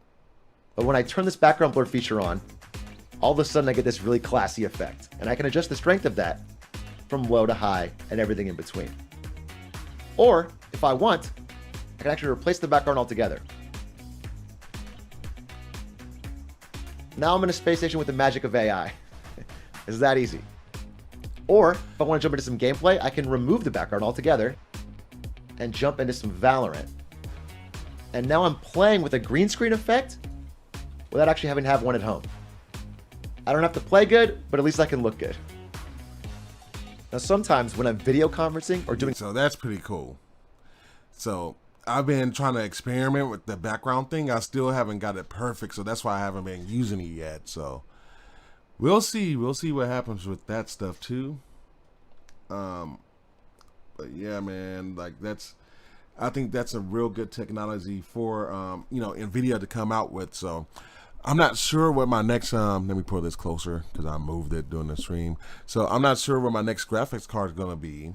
But when I turn this background blur feature on, all of a sudden I get this really classy effect. And I can adjust the strength of that from low to high and everything in between. Or, if I want, I can actually replace the background altogether. Now I'm in a space station with the magic of AI. It's that easy. Or, if I want to jump into some gameplay, I can remove the background altogether and jump into some Valorant. And now I'm playing with a green screen effect without actually having to have one at home. I don't have to play good, but at least I can look good. Now sometimes when I'm video conferencing or doing... So that's pretty cool. So I've been trying to experiment with the background thing. I still haven't got it perfect, so that's why I haven't been using it yet. So we'll see. We'll see what happens with that stuff too. But yeah, man, like I think that's a real good technology for you know, Nvidia to come out with. So I'm not sure what my next let me pull this closer because I moved it during the stream. So I'm not sure what my next graphics card is gonna be.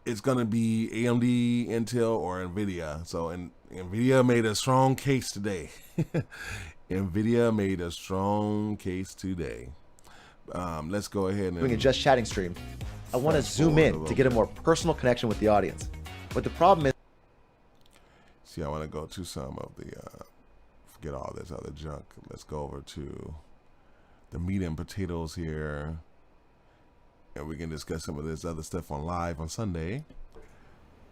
It's gonna be AMD, Intel, or Nvidia. So Nvidia made a strong case today. Nvidia made a strong case today. Let's go ahead and doing a just chatting stream. I want to zoom in to get a more personal connection with the audience. But the problem is, see, I want to go to some of the forget all this other junk. Let's go over to the meat and potatoes here, and we can discuss some of this other stuff on live on Sunday.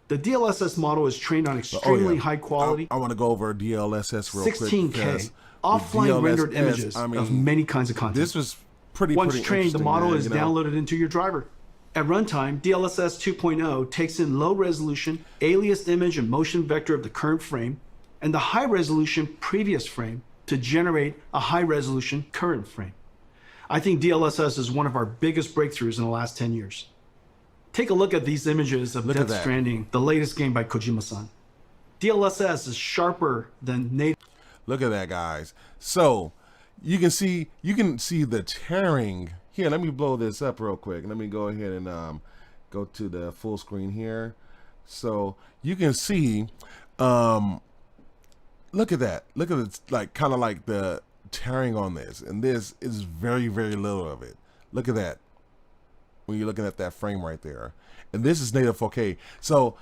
The DLSS model is trained on extremely high quality. I want to go over DLSS real 16K quick. offline rendered images I mean, of many kinds of content. This was pretty Once trained, the interesting, model man, is you know? downloaded into your driver. At runtime, DLSS 2.0 takes in low resolution, aliased image and motion vector of the current frame and the high resolution previous frame to generate a high resolution current frame. I think DLSS is one of our biggest breakthroughs in the last 10 years. Take a look at these images of Look at Death that. Stranding, the latest game by Kojima-san. DLSS is sharper than native. Look at that, guys. So you can see the tearing here. Let me blow this up real quick. Let me go ahead and go to the full screen here. So you can see, look at that. Look at it, like kind of like the tearing on this, and this is very, very little of it. Look at that. When you're looking at that frame right there, and this is native 4K. So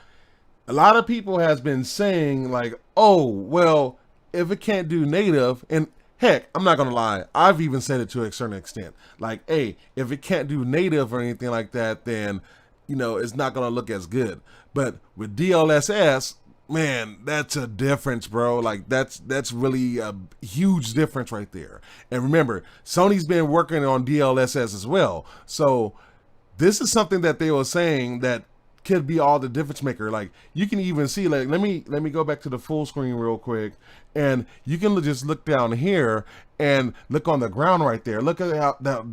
a lot of people has been saying like, oh, well, if it can't do native, and heck, I'm not gonna lie, I've even said it to a certain extent. Like, hey, if it can't do native or anything like that, then you know it's not gonna look as good. But with DLSS, man, that's a difference, bro. Like that's really a huge difference right there. And remember, Sony's been working on DLSS as well. So this is something that they were saying that could be all the difference maker. Like you can even see, like let me go back to the full screen real quick, and you can just look down here and look on the ground right there. Look at how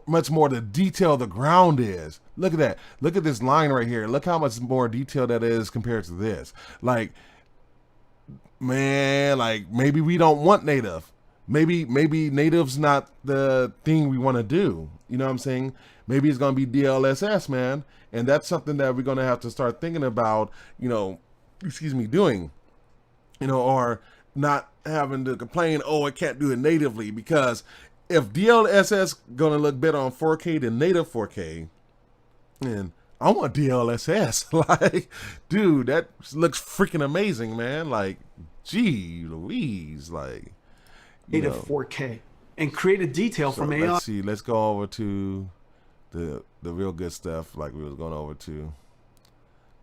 much more the detail the ground is. Look at that. Look at this line right here. Look how much more detail that is compared to this. Like, man, like maybe we don't want native. Maybe native's not the thing we want to do. You know what I'm saying? Maybe it's going to be DLSS, man. And that's something that we're going to have to start thinking about, you know, doing, you know, or not having to complain, oh, I can't do it natively. Because if DLSS going to look better on 4K than native 4K, then I want DLSS. Like, dude, that looks freaking amazing, man. Like, gee Louise, like, native 4K and created detail from AI. Let's see. Let's go over to the real good stuff, like we was going over to.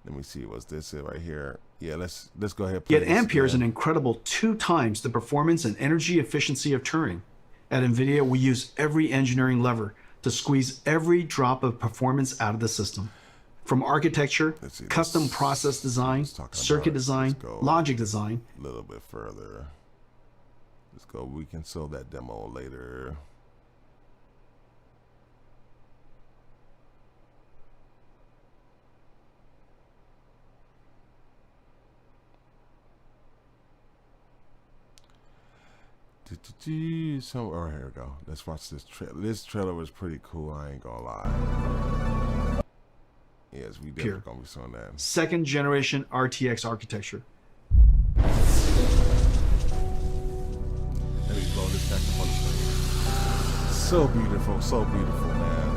Let me see. What's this right here? Yeah, let's go ahead. Yet Ampere is an incredible 2 times the performance and energy efficiency of Turing. At Nvidia, we use every engineering lever to squeeze every drop of performance out of the system. From architecture, custom process design, circuit design, logic design. A little bit further. Let's go. We can show that demo later. So, oh, here we go. Let's watch this trailer. This trailer was pretty cool. I ain't gonna lie. Yes, we definitely gonna be showing that. 2nd generation RTX architecture. Let me blow this back up on the screen. So beautiful, man.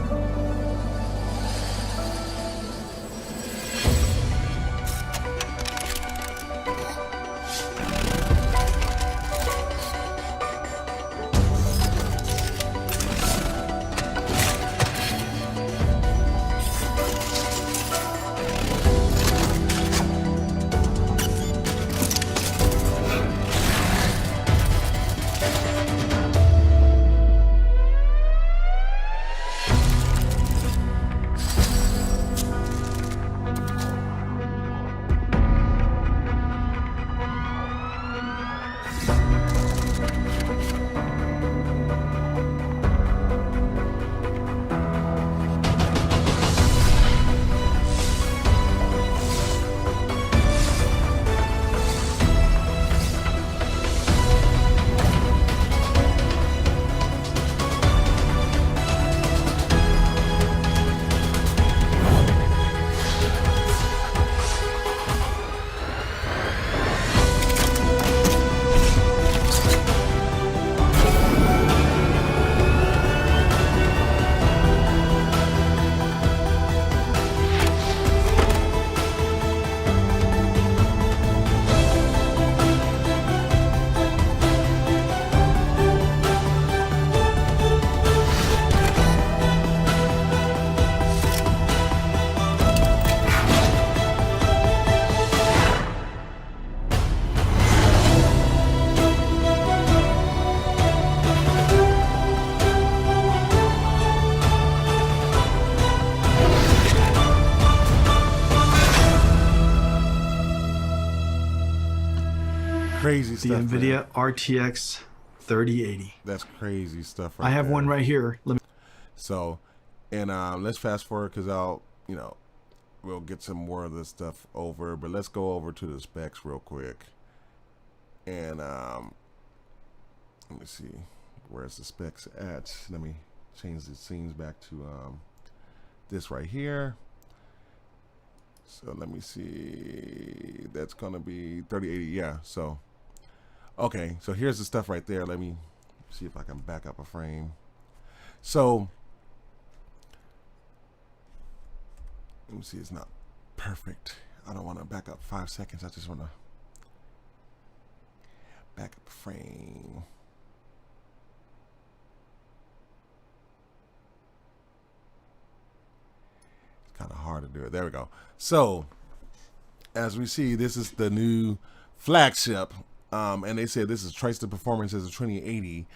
crazy the stuff. Nvidia Man. RTX 3080. That's crazy stuff. Right I have there. one right here. Let me. So, and let's fast forward because we'll get some more of this stuff over. But let's go over to the specs real quick. And let me see, where's the specs at? Let me change the scenes back to this right here. So let me see, that's gonna be 3080. Yeah, so okay, so here's the stuff right there. Let me see if I can back up a frame. So let me see, it's not perfect. I don't want to back up 5 seconds. I just want to back up a frame. It's kind of hard to do it. There we go. So as we see, this is the new flagship, and they said this is twice the performance as a 2080.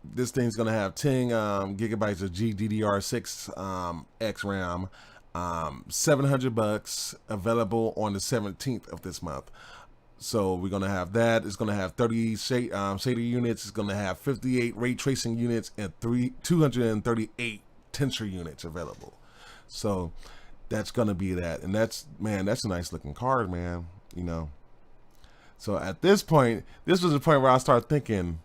This thing's gonna have 10 gigabytes of GDDR6 X RAM, $700, available on the 17th of this month. So we're gonna have that. It's gonna have 30 shader units. It's gonna have 58 ray tracing units and 238 tensor units available. So that's gonna be that, and that's a nice looking card, man. So at this point, this was the point where I started thinking,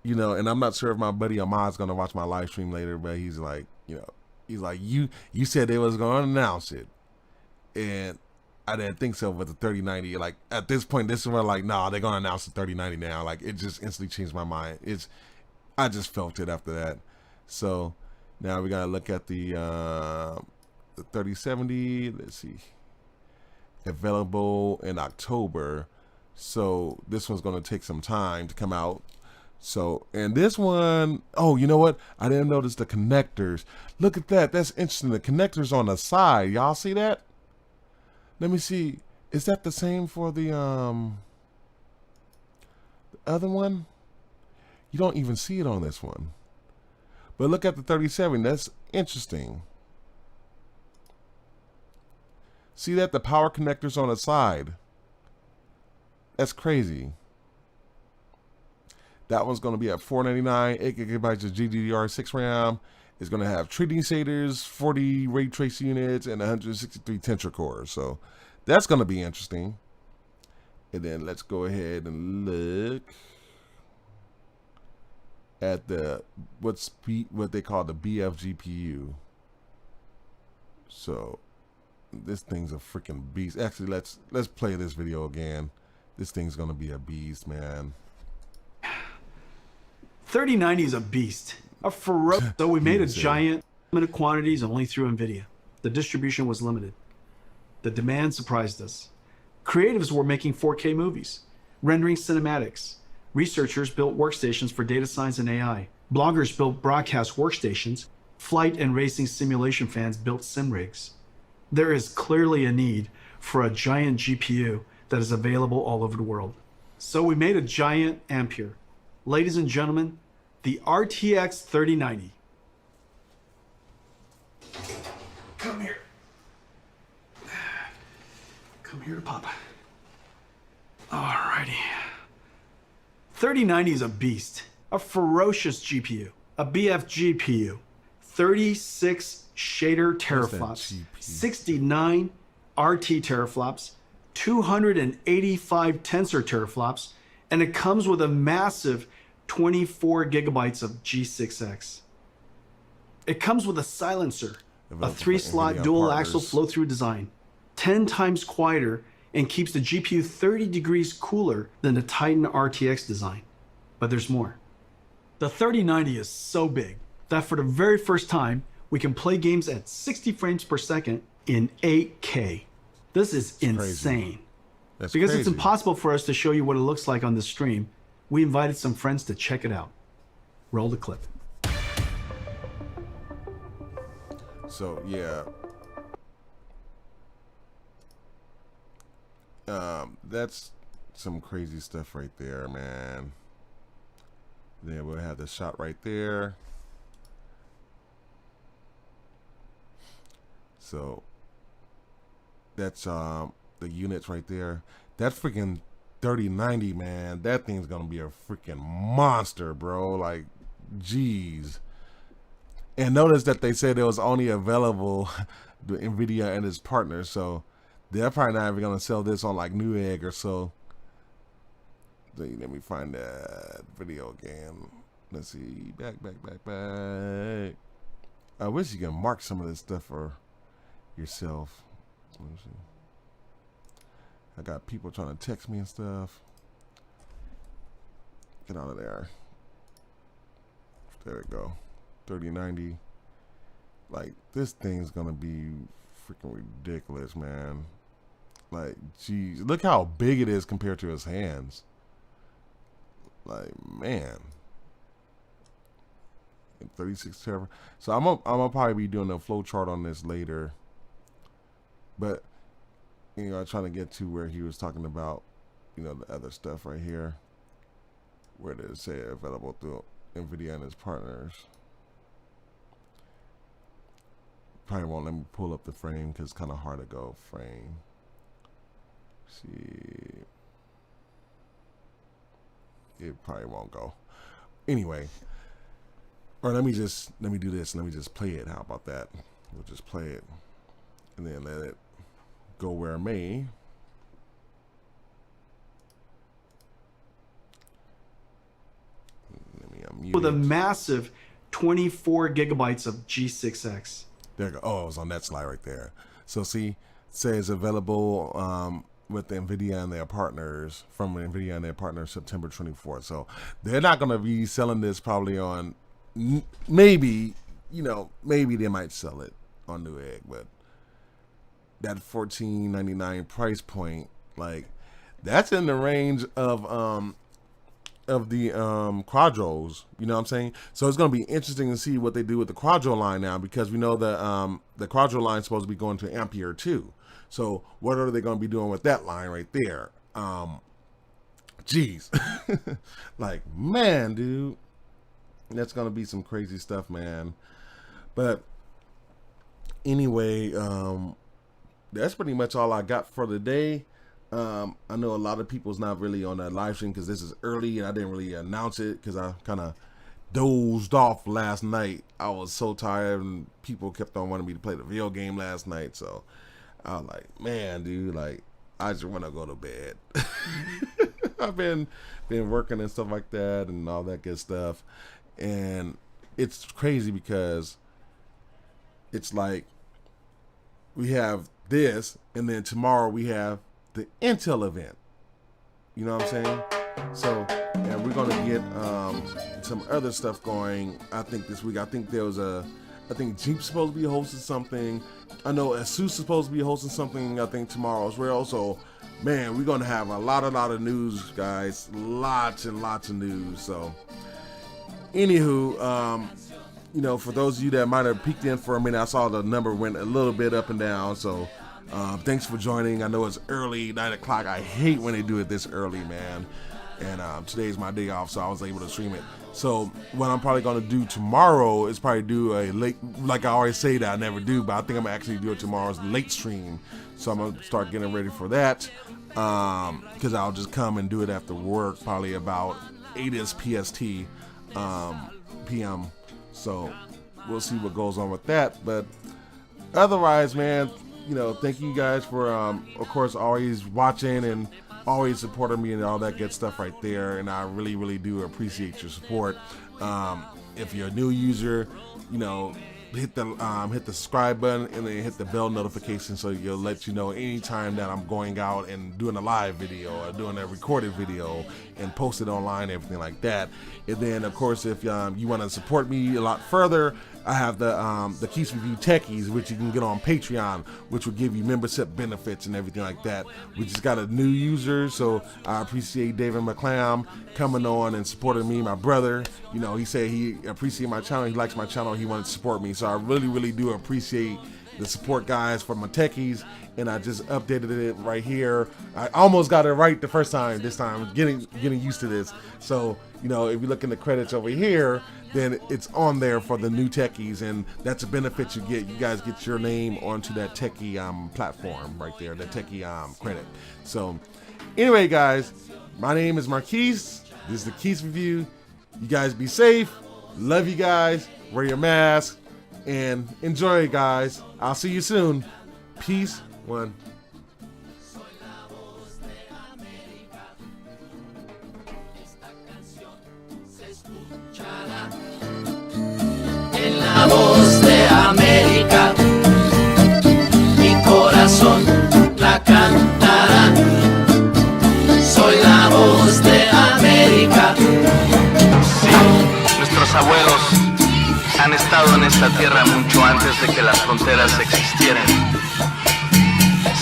and I'm not sure if my buddy Ahmad's gonna watch my live stream later, but he's like, you said they was gonna announce it, and I didn't think so with the 3090. Like at this point, this is where like, nah, they're gonna announce the 3090 now. Like it just instantly changed my mind. I just felt it after that. So now we gotta look at the 3070. Let's see, available in October. So this one's gonna take some time to come out. So, and this one, oh, you know what? I didn't notice the connectors. Look at that. That's interesting. The connectors on the side. Y'all see that? Let me see. Is that the same for the other one? You don't even see it on this one. But look at the 37. That's interesting. See that? The power connectors on the side. That's crazy. That one's going to be at $499, 8 gigabytes of GDDR6 RAM. It's going to have 3D shaders, 40 ray trace units, and 163 tensor cores. So that's going to be interesting. And then let's go ahead and look at the what they call the BF GPU. So this thing's a freaking beast. Actually, let's play this video again. This thing's going to be a beast, man. 3090 is a beast. So we made a giant limited quantities only through Nvidia. The distribution was limited. The demand surprised us. Creatives were making 4K movies, rendering cinematics. Researchers built workstations for data science and AI. Bloggers built broadcast workstations. Flight and racing simulation fans built sim rigs. There is clearly a need for a giant GPU that is available all over the world. So we made a giant Ampere. Ladies and gentlemen, the RTX 3090. Come here. Come here to Papa. Alrighty. 3090 is a beast, a ferocious GPU, a BF GPU, 36 shader teraflops, 69 RT teraflops, 285 tensor teraflops, and it comes with a massive 24 gigabytes of G6X. It comes with a silencer, a 3-slot dual-axle flow-through design, 10 times quieter, and keeps the GPU 30 degrees cooler than the Titan RTX design. But there's more. The 3090 is so big that for the very first time, we can play games at 60 frames per second in 8K. This is insane. That's because crazy. It's impossible for us to show you what it looks like on the stream, we invited some friends to check it out. Roll the clip. So yeah, that's some crazy stuff right there, man. Then we'll have the shot right there. So that's the units right there. That freaking 3090, man, that thing's gonna be a freaking monster, bro. Like, geez. And notice that they said it was only available to Nvidia and its partners, so they're probably not even gonna sell this on like Newegg or so. Let me find that video again. Let's see. Back. I wish you can mark some of this stuff for yourself. Let me see. I got people trying to text me and stuff. Get out of there. There we go. 3090. Like, this thing's gonna be freaking ridiculous, man. Like, geez, look how big it is compared to his hands. Like, man. 36 terabyte. So I'm gonna probably be doing a flow chart on this later. But you know, I'm trying to get to where he was talking about, you know, the other stuff right here, where they say available through Nvidia and its partners. Probably won't let me pull up the frame because it's kind of hard to go frame. See, it probably won't go. Anyway, or let me do this. Let me just play it. How about that? We'll just play it and then let it go where it may. Let me unmute With a it. massive 24 gigabytes of G6X. There you go. Oh, it was on that slide right there. So see, it says available with Nvidia and their partners, from Nvidia and their partners, September 24th. So they're not going to be selling this probably on, maybe, you know, maybe they might sell it on Newegg, but that $14.99 price point, like, that's in the range of the Quadros, you know what I'm saying? So it's going to be interesting to see what they do with the Quadro line now, because we know the Quadro line is supposed to be going to Ampere 2. So what are they going to be doing with that line right there? Geez. Like, man, dude, that's going to be some crazy stuff, man. But anyway, that's pretty much all I got for the day. I know a lot of people's not really on that live stream because this is early and I didn't really announce it because I kind of dozed off last night. I was so tired and people kept on wanting me to play the video game last night. So I was like, man, dude, like, I just want to go to bed. I've been working and stuff like that and all that good stuff. And it's crazy because it's like we have this and then tomorrow we have the Intel event, you know what I'm saying? So, and we're gonna get some other stuff going. I think this week. I think Jeep's supposed to be hosting something. I know Asus is supposed to be hosting something. I think tomorrow as well. So, man, we're gonna have a lot of news, guys. Lots and lots of news. So, anywho, you know, for those of you that might have peeked in for a minute, I saw the number went a little bit up and down. So. Thanks for joining. I know it's early, 9 o'clock. I hate when they do it this early, man. And today's my day off, so I was able to stream it. So what I'm probably going to do tomorrow is probably do a late, like I always say that I never do, but I think I'm going to actually do it tomorrow's late stream. So I'm going to start getting ready for that because I'll just come and do it after work, probably about 8 is PST PM. So we'll see what goes on with that. But otherwise, man, you know, thank you guys for, of course, always watching and always supporting me and all that good stuff right there. And I really, really do appreciate your support. If you're a new user, you know, hit the subscribe button and then hit the bell notification so it'll let you know anytime that I'm going out and doing a live video or doing a recorded video and post it online, everything like that. And then, of course, if you want to support me a lot further, I have the Keith's Review Techies, which you can get on Patreon, which will give you membership benefits and everything like that. We just got a new user, so I appreciate David McClam coming on and supporting me, my brother. You know, he said he appreciated my channel, he likes my channel, he wanted to support me. So I really, really do appreciate the support guides for my techies, and I just updated it right here. I almost got it right the first time. This time, getting used to this. So, you know, if you look in the credits over here, then it's on there for the new techies, and that's a benefit you get. You guys get your name onto that techie platform right there, the techie credit. So, anyway, guys, my name is Marquise. This is the Keys Review. You guys be safe. Love you guys. Wear your mask and enjoy, guys. I'll see you soon. Peace. One. En la voz de América, mi corazón la cantará. Soy la voz de América. Sí, nuestros abuelos han estado en esta tierra mucho antes de que las fronteras existieran.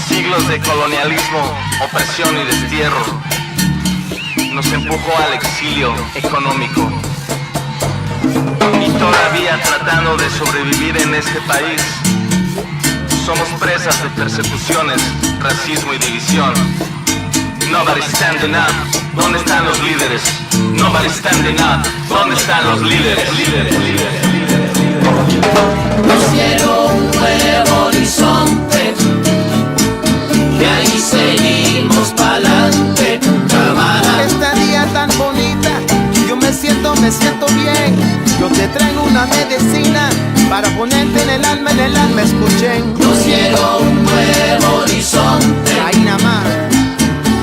Siglos de colonialismo, opresión y destierro nos empujó al exilio económico. Y todavía tratando de sobrevivir en este país, somos presas de persecuciones, racismo y división. Nobody's standing up, ¿dónde están los líderes? Nobody's standing up, ¿dónde están los líderes? Yo quiero un nuevo horizonte, de ahí seguimos pa'lante, camarada. Esta día tan bonita, yo me siento bien. Yo te traigo una medicina para ponerte en el alma, escuchen. Yo quiero un nuevo horizonte, Ahí nada más.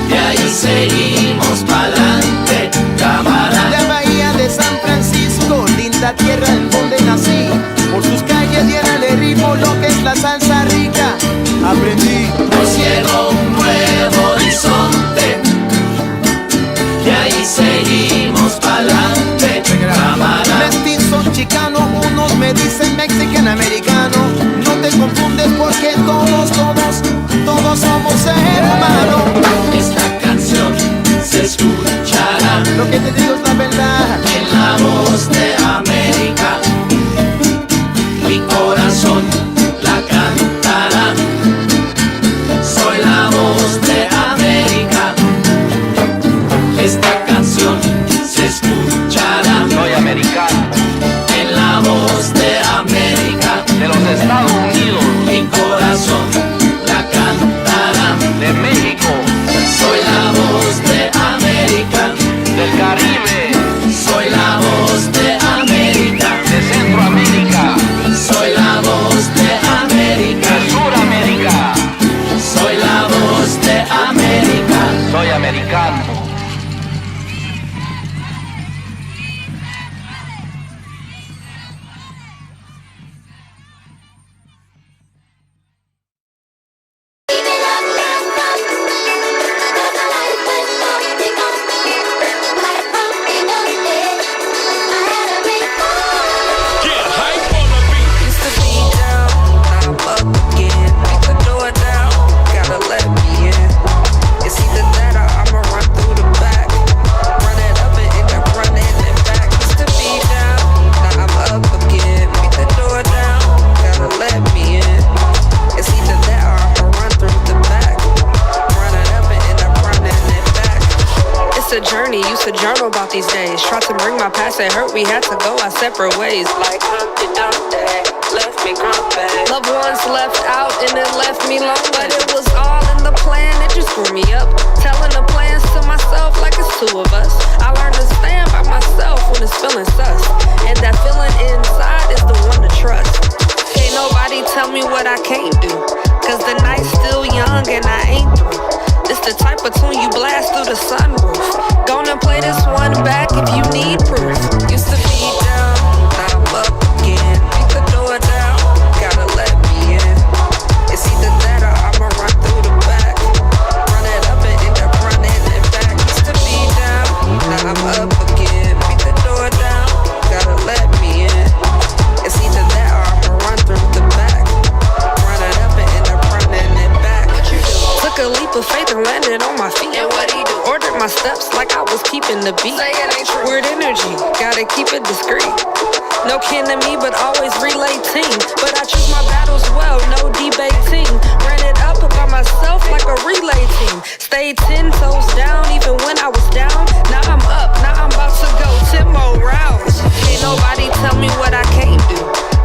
de ahí seguimos pa'lante, camarada. La bahía de San Francisco, linda tierra en donde nací. Por sus calles llénale ritmo lo que es la salsa rica. Aprendí. Yo quiero un nuevo horizonte, de ahí seguimos pa'lante, camarada. Mestizo chicano, unos me dicen mexican americano. No te confundes porque todos somos hermanos. Esta canción se escuchará Lo que te digo es la verdad. en la voz de América. Mi corazón la cantará. Soy la voz de América. Esta canción se escuchará Soy americano, en la voz de América. de los Estados Unidos, Mi corazón la cantará. de México, Soy la voz de América. del Caribe, Soy la voz de América. de Centroamérica, Soy la voz de América. de Suramérica. Soy la voz de América. Soy americano. Used to be down, now I'm up again. Beat the door down, gotta let me in. It's either that or I'ma run through the back. Run it up and end up running it back. Used to be down, now I'm up again. Beat the door down, gotta let me in. It's either that or I'ma run through the back. Run it up and end up running it back. It's a journey, used to journal about these days. Tried to bring my past, it hurt, we had to go our separate ways. Like Humpty Dumpty, left me grumpy. Loved ones left out and it left me lonely. But it was all in the plan, it just grew me up. Telling the plans to myself like it's two of us. I learned to stand by myself when it's feeling sus. And that feeling inside is the one to trust. Can't nobody tell me what I can't do. Cause the night's still young and I ain't through. It's the type of tune you blast through the sunroof. Gonna play this one back if you need proof. Used to be down, now I'm up again. Beat the door down, gotta let me in. It's either that or I'ma run through the back. Run it up and end up running it back. Used to be down, now I'm up again. Beat the door down, gotta let me in. It's either that or I'ma run through the back. Run it up and end up running it back. What you do? Took a leap of faith and landed on my feet. And what he do? Ordered my steps like I was keeping the beat. Say it ain't true. Weird energy, gotta keep it discreet. No kin to me, but always relating. But I choose my battles well, no debating. Ran it up by myself like a relay team. Stayed 10 toes down, even when I was down. Now I'm up, now I'm about to go 10 more rounds. Can't nobody tell me what I can't do.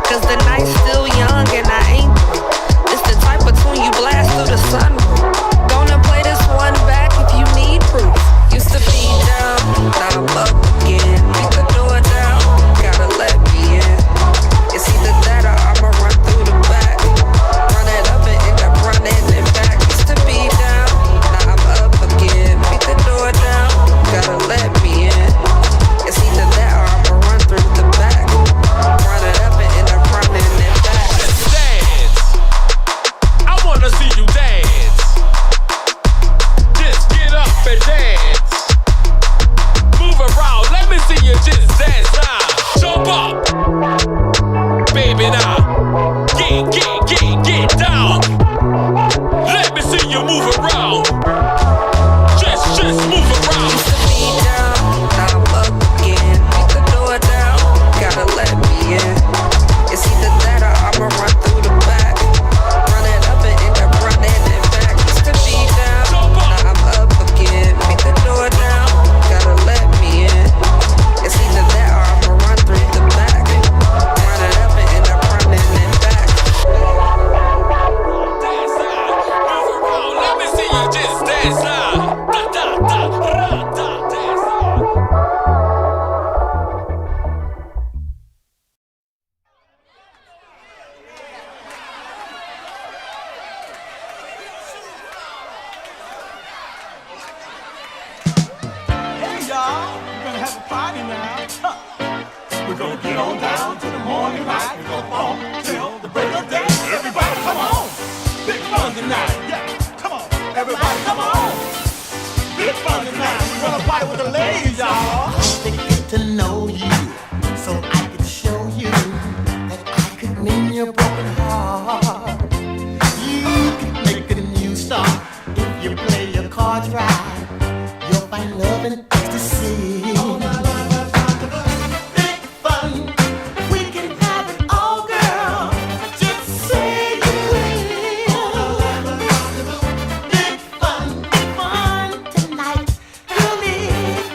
Cause the night's still young and I ain't through. It's the type of tune you blast through the sunroof. Gonna play this one back if you need proof. Used to be down, now I'm up again. Beat the door down, gotta let me in. It's either that or I'ma run through the back. Run it up and end up running it back. Used to be down, now I'm up again. Beat the door down, gotta let me in. It's either that or I'ma run through the back. Run it up and end up running it back. Dance. I wanna see you dance. Just get up and dance. Move around, let me see you just dance now. Jump up, baby now. Get down. Let me see you move around. Just move around. Used to be down, now I'm up again. Beat the door down, gotta let me in. It's either that or I'ma run through the back. Run it up and end up running it back. Used to be down, now I'm up again. Beat the door down, gotta let me in. It's either that or I'ma run through the back. Run it up and end up running it back. Dance now. Move around, let me see you just dance now. Da da da ra da dance now. Hey y'all, we're gonna have a party now. We're gonna get on down to the morning light. We're gonna bump till the break of day. Everybody come on. Big fun tonight. Yeah, come on. Everybody come on. Big fun tonight. We're gonna party with the ladies, y'all. To get to know you, so I could show you that I could mend your broken heart. You can make it a new start if you play your cards right. You'll find love and ecstasy. Big fun, we can have it all, girl. Just say you will. Big fun tonight. Girl, it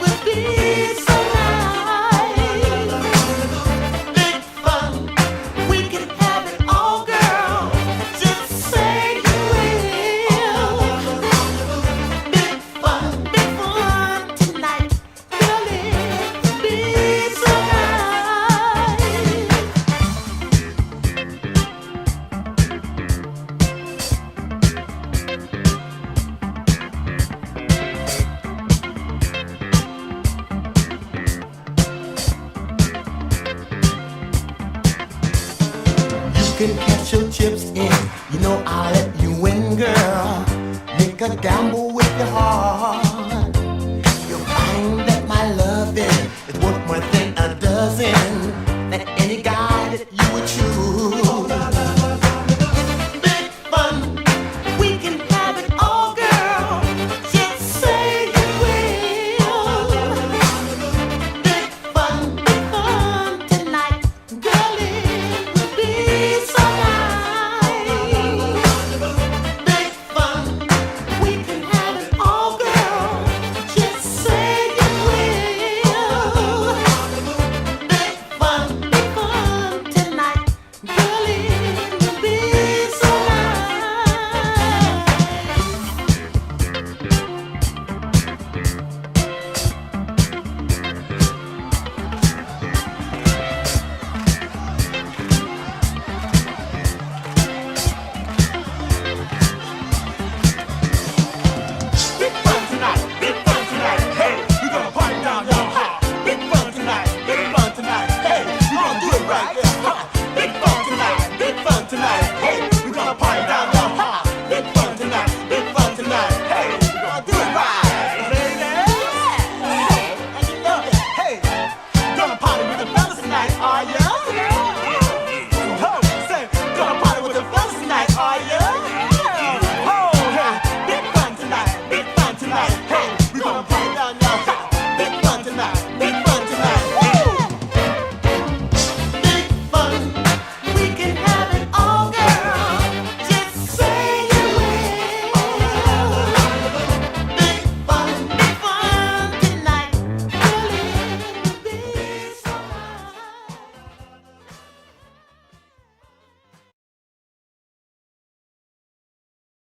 will be so nice. Big fun, we can have it all, girl. Just say you will. Big fun tonight. Girl, it will be so nice. You can cash your chips in. You know I'll let you win, girl. Make a gamble with your heart.